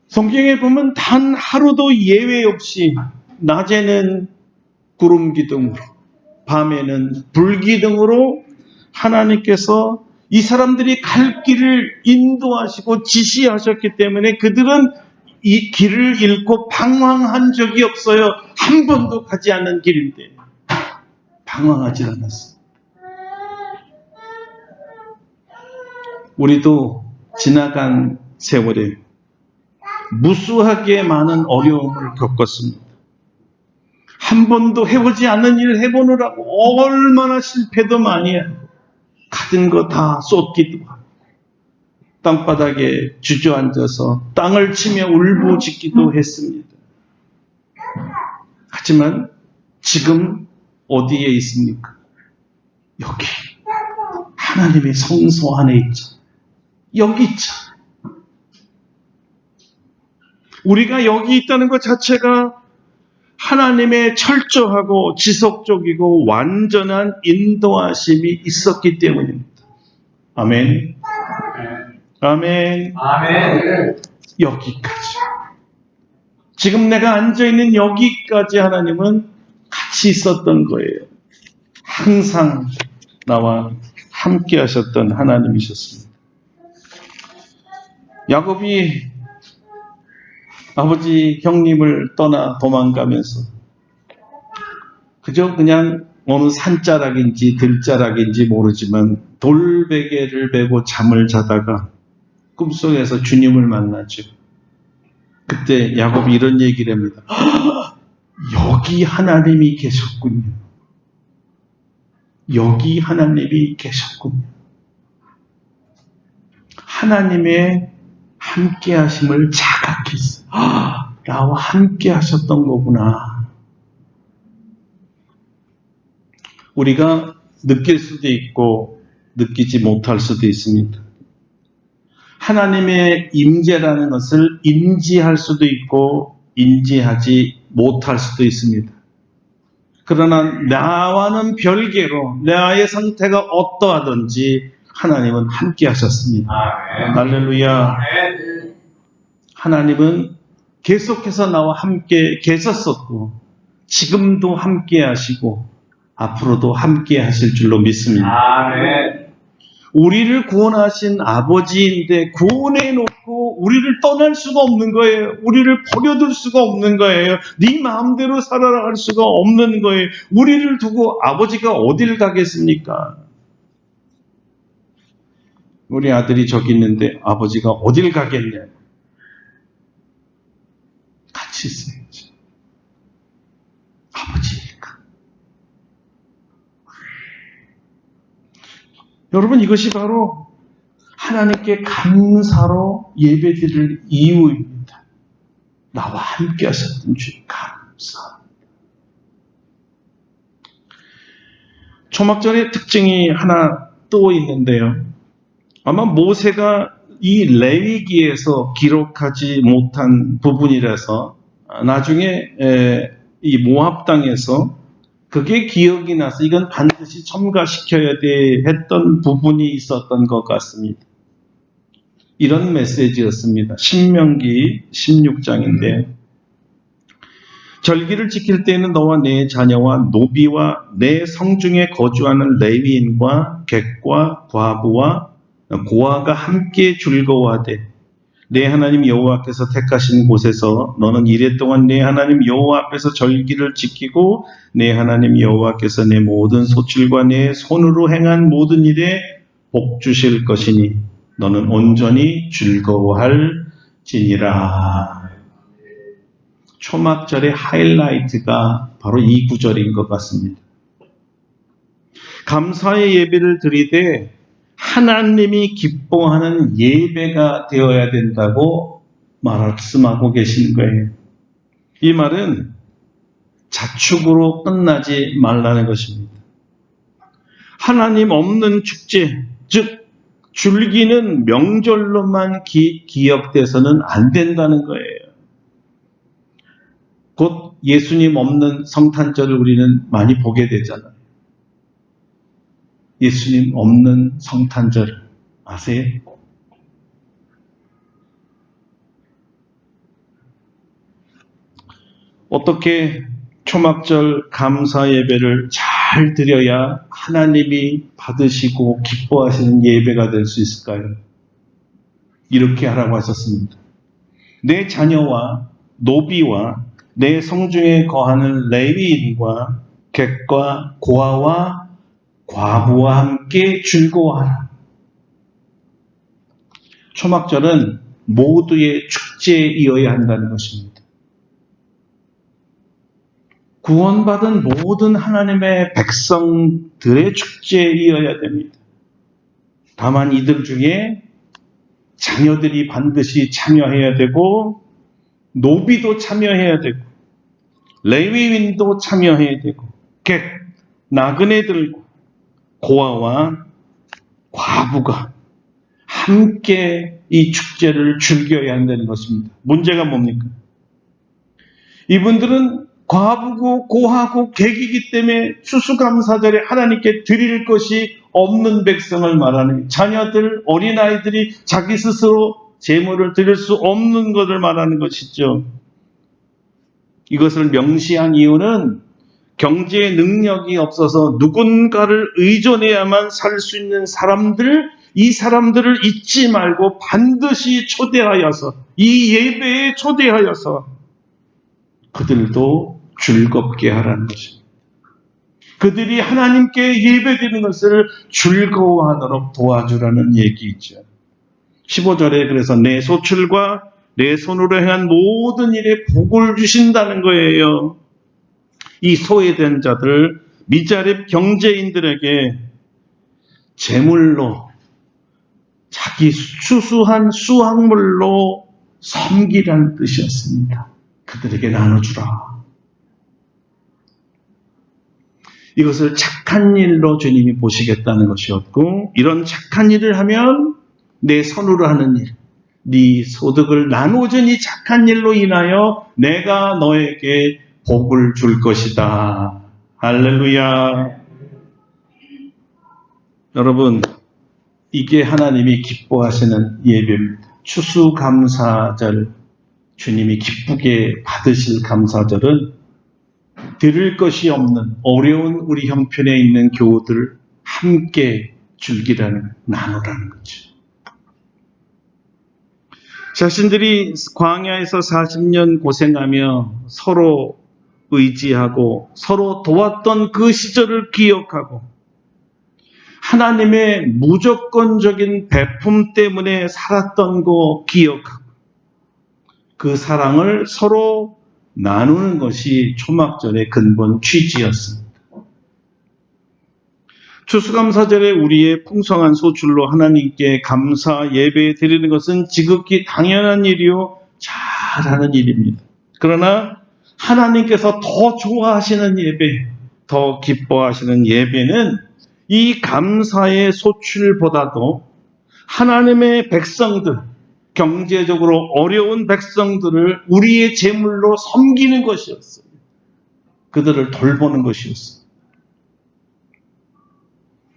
성경에 보면 단 하루도 예외 없이 낮에는 구름 기둥으로 밤에는 불 기둥으로 하나님께서 이 사람들이 갈 길을 인도하시고 지시하셨기 때문에 그들은 이 길을 잃고 방황한 적이 없어요. 한 번도 가지 않은 길인데 방황하지 않았어요. 우리도 지나간 세월에 무수하게 많은 어려움을 겪었습니다. 한 번도 해보지 않는 일을 해보느라고 얼마나 실패도 많이 하고 가진 거 다 쏟기도 하고 땅바닥에 주저앉아서 땅을 치며 울부짖기도 했습니다. 하지만 지금 어디에 있습니까? 여기 하나님의 성소 안에 있죠. 여기 있죠. 우리가 여기 있다는 것 자체가 하나님의 철저하고 지속적이고 완전한 인도하심이 있었기 때문입니다. 아멘. 아멘. 아멘. 여기까지. 지금 내가 앉아있는 여기까지 하나님은 같이 있었던 거예요. 항상 나와 함께 하셨던 하나님이셨습니다. 야곱이 아버지 형님을 떠나 도망가면서 그저 그냥 어느 산자락인지 들자락인지 모르지만 돌베개를 베고 잠을 자다가 꿈속에서 주님을 만나죠. 그때 야곱이 이런 얘기를 합니다. 여기 하나님이 계셨군요. 여기 하나님이 계셨군요. 하나님의 함께 하심을 자각했어요. 나와 함께 하셨던 거구나. 우리가 느낄 수도 있고 느끼지 못할 수도 있습니다. 하나님의 임재라는 것을 인지할 수도 있고 인지하지 못할 수도 있습니다. 그러나 나와는 별개로 나의 상태가 어떠하든지 하나님은 함께 하셨습니다. 할렐루야. 하나님은 계속해서 나와 함께 계셨었고 지금도 함께 하시고 앞으로도 함께 하실 줄로 믿습니다. 우리를 구원하신 아버지인데 구원해 놓고 우리를 떠날 수가 없는 거예요. 우리를 버려둘 수가 없는 거예요. 네 마음대로 살아갈 수가 없는 거예요. 우리를 두고 아버지가 어딜 가겠습니까? 우리 아들이 저기 있는데 아버지가 어딜 가겠냐? 같이 있어야지. 아버지니까. 여러분, 이것이 바로 하나님께 감사로 예배드릴 이유입니다. 나와 함께 하셨던 주님 감사합니다. 초막절의 특징이 하나 또 있는데요. 아마 모세가 이 레위기에서 기록하지 못한 부분이라서 나중에 이 모압 땅에서 그게 기억이 나서 이건 반드시 첨가시켜야 돼 했던 부분이 있었던 것 같습니다. 이런 메시지였습니다. 신명기 16장인데 절기를 지킬 때에는 너와 내 자녀와 노비와 내 성중에 거주하는 레위인과 객과 과부와 고아가 함께 즐거워하되 내 하나님 여호와께서 택하신 곳에서 너는 이랫동안 내 하나님 여호와 앞에서 절기를 지키고 내 하나님 여호와께서 내 모든 소출과 내 손으로 행한 모든 일에 복 주실 것이니 너는 온전히 즐거워할지니라. 초막절의 하이라이트가 바로 이 구절인 것 같습니다. 감사의 예배를 드리되 하나님이 기뻐하는 예배가 되어야 된다고 말씀하고 계신 거예요. 이 말은 자축으로 끝나지 말라는 것입니다. 하나님 없는 축제, 즉 줄기는 명절로만 기억돼서는 안 된다는 거예요. 곧 예수님 없는 성탄절을 우리는 많이 보게 되잖아요. 예수님 없는 성탄절 아세요? 어떻게 초막절 감사 예배를 잘 드려야 하나님이 받으시고 기뻐하시는 예배가 될 수 있을까요? 이렇게 하라고 하셨습니다. 내 자녀와 노비와 내 성중에 거하는 레위인과 객과 고아와 과부와 함께 즐거워하라. 초막절은 모두의 축제이어야 한다는 것입니다. 구원받은 모든 하나님의 백성들의 축제이어야 됩니다. 다만 이들 중에 자녀들이 반드시 참여해야 되고 노비도 참여해야 되고 레위인도 참여해야 되고 객, 나그네들과 고아와 과부가 함께 이 축제를 즐겨야 한다는 것입니다. 문제가 뭡니까? 이분들은 과부고 고아고 객이기 때문에 추수감사절에 하나님께 드릴 것이 없는 백성을 말하는, 자녀들, 어린아이들이 자기 스스로 제물을 드릴 수 없는 것을 말하는 것이죠. 이것을 명시한 이유는 경제 능력이 없어서 누군가를 의존해야만 살 수 있는 사람들, 이 사람들을 잊지 말고 반드시 초대하여서, 이 예배에 초대하여서 그들도 즐겁게 하라는 것입니다. 그들이 하나님께 예배드리는 것을 즐거워하도록 도와주라는 얘기죠. 15절에 그래서 내 소출과 내 손으로 행한 모든 일에 복을 주신다는 거예요. 이 소외된 자들, 미자립 경제인들에게 제물로 자기 추수한 수확물로 섬기라는 뜻이었습니다. 그들에게 나눠주라. 이것을 착한 일로 주님이 보시겠다는 것이었고, 이런 착한 일을 하면 내 손으로 하는 일, 네 소득을 나누어준 이 착한 일로 인하여 내가 너에게 복을 줄 것이다. 할렐루야. 여러분, 이게 하나님이 기뻐하시는 예배입니다. 추수감사절, 주님이 기쁘게 받으실 감사절은 드릴 것이 없는 어려운 우리 형편에 있는 교우들 함께 즐기라는, 나누라는 거죠. 자신들이 광야에서 40년 고생하며 서로 의지하고 서로 도왔던 그 시절을 기억하고 하나님의 무조건적인 베품 때문에 살았던 거 기억하고 그 사랑을 서로 나누는 것이 초막절의 근본 취지였습니다. 추수감사절에 우리의 풍성한 소출로 하나님께 감사 예배 드리는 것은 지극히 당연한 일이요 잘하는 일입니다. 그러나 하나님께서 더 좋아하시는 예배, 더 기뻐하시는 예배는 이 감사의 소출보다도 하나님의 백성들, 경제적으로 어려운 백성들을 우리의 제물로 섬기는 것이었어요. 그들을 돌보는 것이었어요.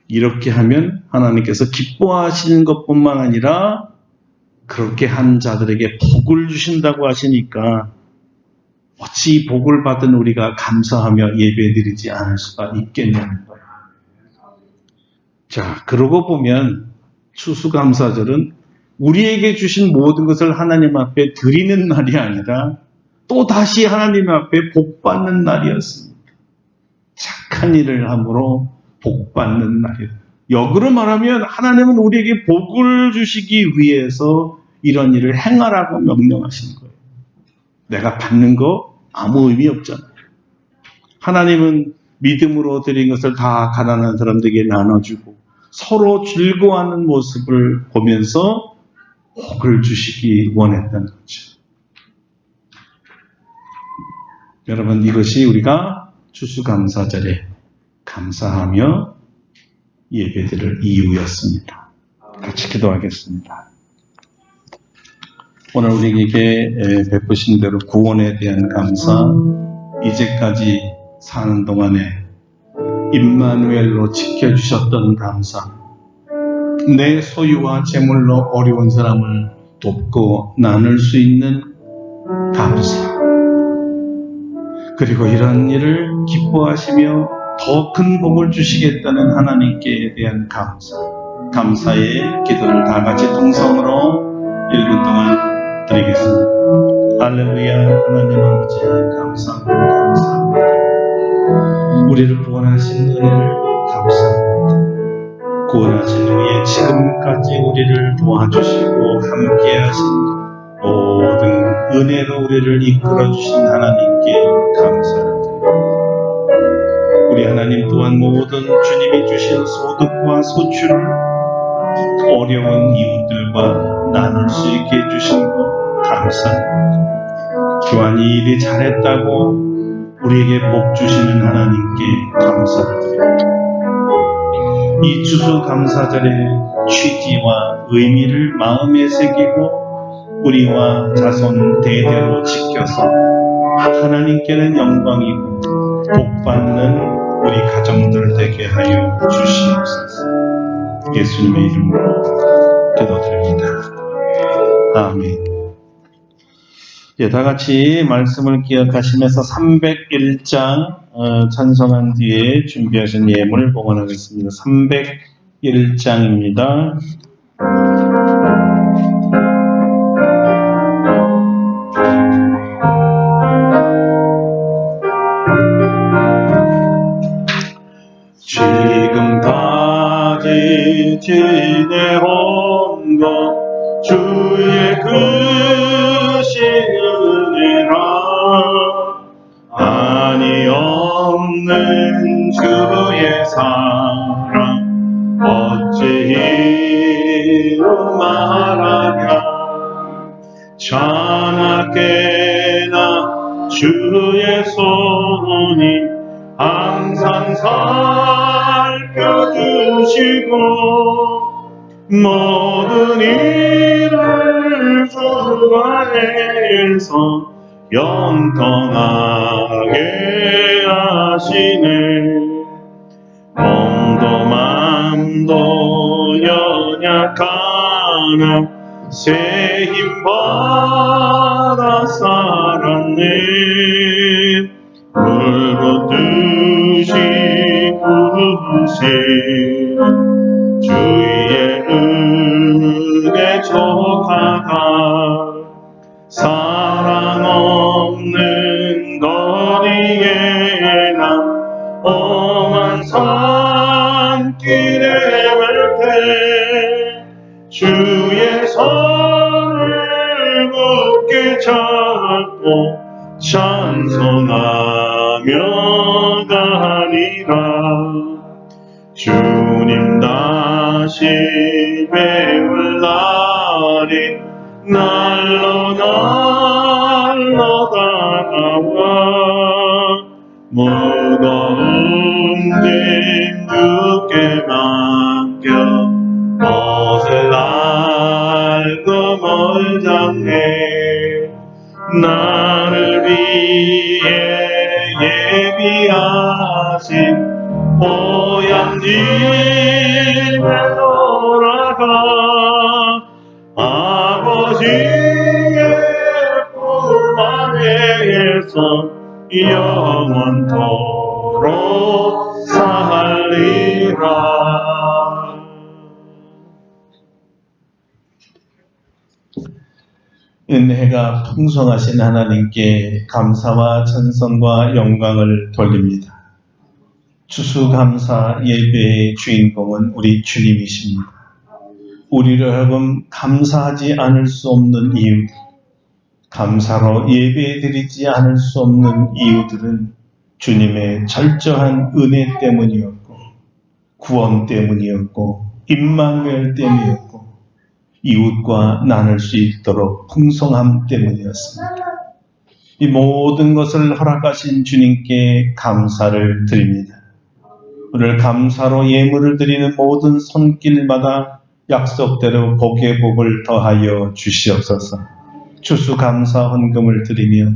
이렇게 하면 하나님께서 기뻐하시는 것뿐만 아니라 그렇게 한 자들에게 복을 주신다고 하시니까 어찌 복을 받은 우리가 감사하며 예배드리지 않을 수가 있겠냐는 거예요. 자, 그러고 보면 추수감사절은 우리에게 주신 모든 것을 하나님 앞에 드리는 날이 아니라 또 다시 하나님 앞에 복 받는 날이었습니다. 착한 일을 함으로 복 받는 날이에요. 역으로 말하면 하나님은 우리에게 복을 주시기 위해서 이런 일을 행하라고 명령하신 거예요. 내가 받는 거 아무 의미 없잖아요. 하나님은 믿음으로 드린 것을 다 가난한 사람들에게 나눠주고 서로 즐거워하는 모습을 보면서 복을 주시기 원했다는 거죠. 여러분, 이것이 우리가 추수감사절에 감사하며 예배드릴 이유였습니다. 같이 기도하겠습니다. 오늘 우리에게 베푸신 대로 구원에 대한 감사, 이제까지 사는 동안에 임마누엘로 지켜주셨던 감사, 내 소유와 재물로 어려운 사람을 돕고 나눌 수 있는 감사, 그리고 이런 일을 기뻐하시며 더 큰 복을 주시겠다는 하나님께 대한 감사, 감사의 기도를 다 같이 통성으로 1분 동안 드리겠습니다. 할렐루야. 하나님 아버지 감사합니다. 우리를 구원하신 은혜를 감사합니다. 구원하신 후에 지금까지 우리를 도와주시고 함께하신 모든 은혜로 우리를 이끌어주신 하나님께 감사를 드립니다. 우리 하나님 또한 모든 주님이 주신 소득과 소출을 어려운 이웃들과 나눌 수 있게 해주신 것 감사합니다. 또한 이 일이 잘했다고 우리에게 복 주시는 하나님께 감사를 드립니다. 이 추수감사절의 취지와 의미를 마음에 새기고 우리와 자손 대대로 지켜서 하나님께는 영광이고 복받는 우리 가정들 되게 하여 주시옵소서. 예수님의 이름으로 기도드립니다. 아멘. 다 같이 말씀을 기억하시면서 301장 찬송한 뒤에 준비하신 예물 봉헌하겠습니다. 301장입니다. 지내온 것 주의 크신 은혜라. 아니 없는 주의 사랑 어찌 이루 말하랴. 자나깨나 주의 손이 항상 살펴주시고 모든 일을 주 안에서 영통하게 하시네. 몸도 맘도 연약하나 새 힘 받아 살았네. 물붓듯이 부으신 주의 은혜 족하다. 사랑 없는 거리에 난 험한 산길에 갈 때 주의 손을 굳게 잡고 찬송하며 가리라. 주님 다시 배울 날이 날로 다가와 무거운 짐 주께 맡겨 옷을 알고 멀장해. 나를 위해 예비하신 보양집에 돌아가 아버지의 품 안에서 영원토록 살리라. 은혜가 풍성하신 하나님께 감사와 찬송과 영광을 돌립니다. 추수감사 예배의 주인공은 우리 주님이십니다. 우리를 하여금 감사하지 않을 수 없는 이유, 감사로 예배드리지 않을 수 없는 이유들은 주님의 철저한 은혜 때문이었고, 구원 때문이었고, 임마누엘 때문이었고, 이웃과 나눌 수 있도록 풍성함 때문이었습니다. 이 모든 것을 허락하신 주님께 감사를 드립니다. 오늘 감사로 예물을 드리는 모든 손길마다 약속대로 복의 복을 더하여 주시옵소서. 추수감사 헌금을 드리며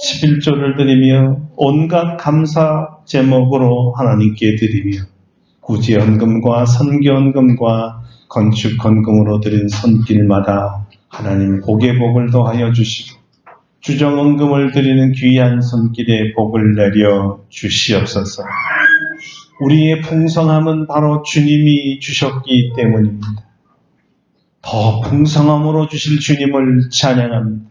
11조를 드리며 온갖 감사 제목으로 하나님께 드리며 구제헌금과 선교헌금과 건축헌금으로 드린 손길마다 하나님 복의 복을 더하여 주시고 주정헌금을 드리는 귀한 손길에 복을 내려 주시옵소서. 우리의 풍성함은 바로 주님이 주셨기 때문입니다. 더 풍성함으로 주실 주님을 찬양합니다.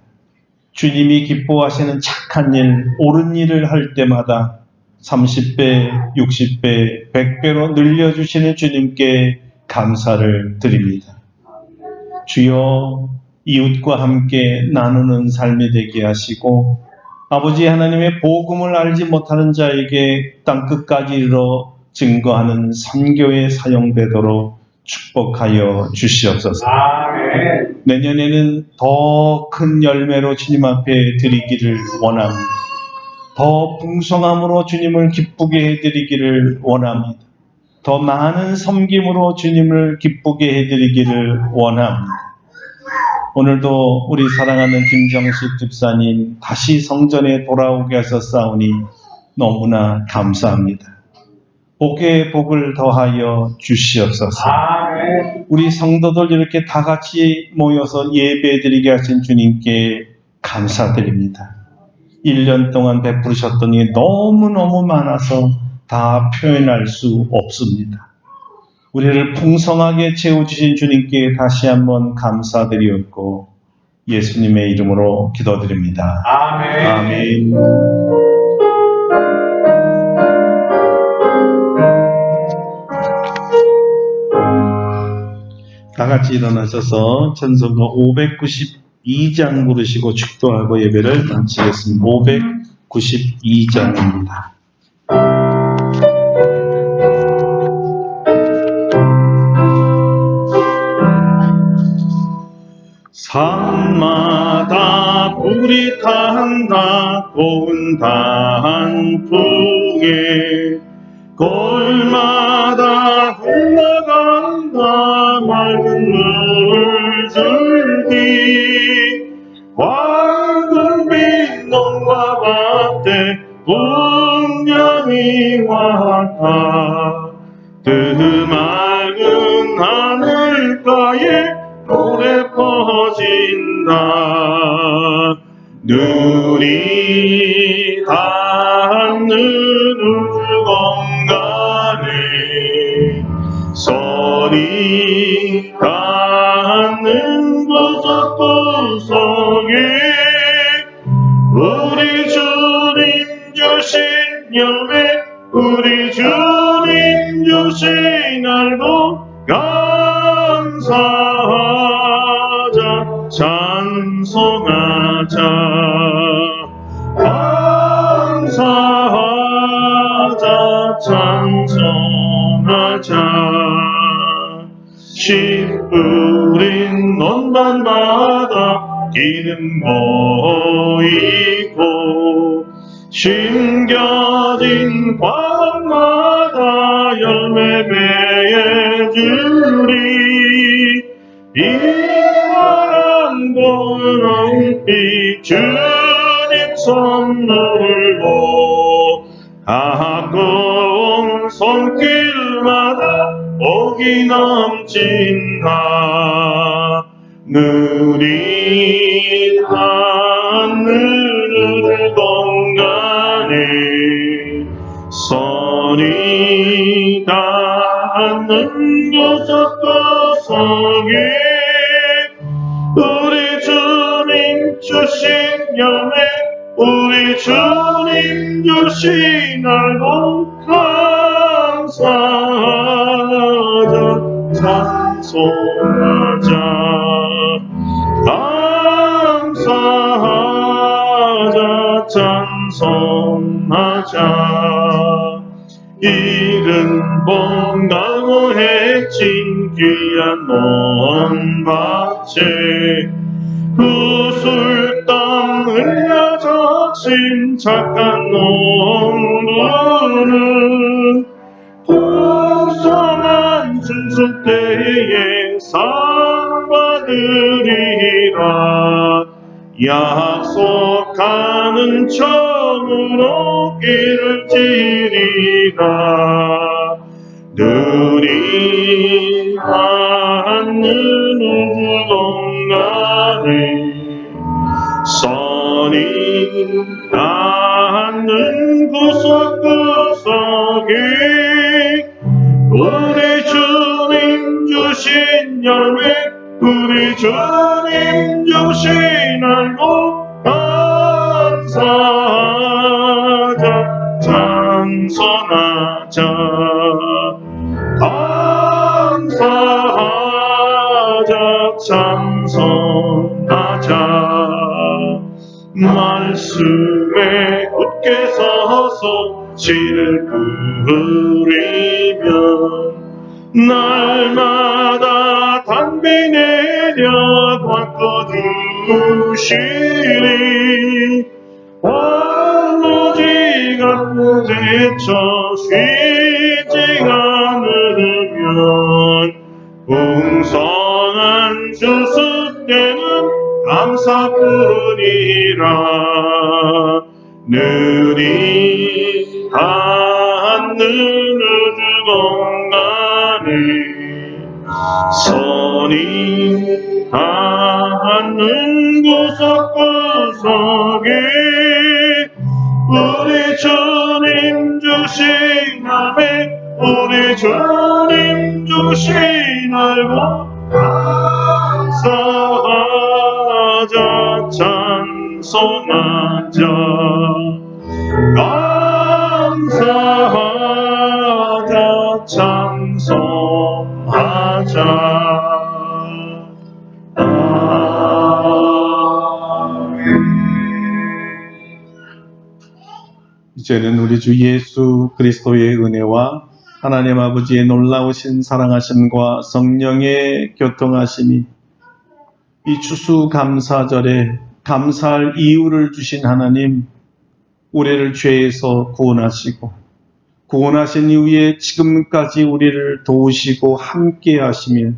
주님이 기뻐하시는 착한 일, 옳은 일을 할 때마다 30배, 60배, 100배로 늘려주시는 주님께 감사를 드립니다. 주여, 이웃과 함께 나누는 삶이 되게 하시고 아버지 하나님의 복음을 알지 못하는 자에게 땅끝까지 이르러 증거하는 선교에 사용되도록 축복하여 주시옵소서. 아멘. 내년에는 더 큰 열매로 주님 앞에 드리기를 원합니다. 더 풍성함으로 주님을 기쁘게 해드리기를 원합니다. 더 많은 섬김으로 주님을 기쁘게 해드리기를 원합니다. 오늘도 우리 사랑하는 김정식 집사님 다시 성전에 돌아오게 하셨사오니 너무나 감사합니다. 복의 복을 더하여 주시옵소서. 아멘. 우리 성도들 이렇게 다 같이 모여서 예배드리게 하신 주님께 감사드립니다. 1년 동안 베푸셨던 게 너무너무 많아서 다 표현할 수 없습니다. 우리를 풍성하게 채워주신 주님께 다시 한번 감사드리었고 예수님의 이름으로 기도드립니다. 아멘. 아멘. 같이 일어나셔서 찬송가 592장 부르시고 축도하고 예배를 마치겠습니다. 592장입니다. 산마다 불이 탄다 고운 단풍에 골마다 흘러간다 맑은 물줄기 황금빛 논과 밭에 분명히 왔다 그 맑은 하늘가에 노래 퍼진다 눈이 닿는 울공간에 소리 닿는 구석구석에 우리 주님 주신 열매 우리 주님 주신 알고 감사하자 찬송하자 감사하자 찬송하자 씨 뿌린 논밭마다 기름 보이고 심겨진 과마다 열매 맺으리 이만한 보름빛 주님 선물로 가까운 손길마다 복이 넘친다 누리 하늘 공간에 소리 닿는 구석구석에 우리 주님 주신 열매 우리 주님 주신 알고 감사하자 찬송하자 감사하자 찬송하자 이른 봄 가고 해친 귀한 논밭에 구슬땀 흘려 적신 착한 농부는 풍성한 준수 때에 상 받으리라 약속하는 처음으로 길을 지리라 눈이 닿는 우주 공간에 선이 닿는 구석구석에 우리 주님 주신 열매 우리 주님 주신 알고 감사하자 찬송하자 감사하자 찬송하자 말씀에 굳게 서서 시를 부르면 날마다 단비 내려 바꿔주시리 오로지가 부딪혀 쉬지 않으면 풍성한 주습되는 감사뿐이라 느리 닿는 우주 공간에 선이 닿는 구석구석에 우리 주님 주신 열매 우리 주님 주신 알고 감사하자 찬송하자 감사하자 찬송하자 이제는 우리 주 예수 그리스도의 은혜와 하나님 아버지의 놀라우신 사랑하심과 성령의 교통하심이 이 추수감사절에 감사할 이유를 주신 하나님, 우리를 죄에서 구원하시고 구원하신 이후에 지금까지 우리를 도우시고 함께 하시며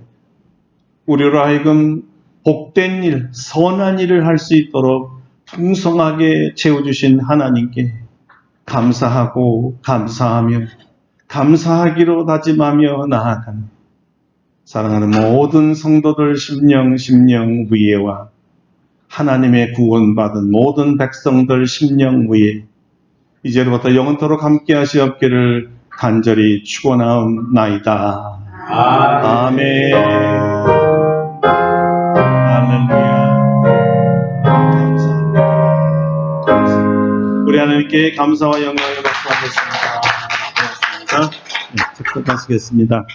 우리로 하여금 복된 일, 선한 일을 할 수 있도록 풍성하게 채워주신 하나님께 감사하고 감사하며 감사하기로 다짐하며 나아가는 사랑하는 모든 성도들 심령 위에와 하나님의 구원받은 모든 백성들 심령 위에 이제로부터 영원토록 함께 하시옵기를 간절히 축원하옵나이다. 아멘. 할렐루야. 감사합니다. 우리 하나님께 감사와 영광을 받겠습니다. 고맙습니다. 네, 특별 마치겠습니다.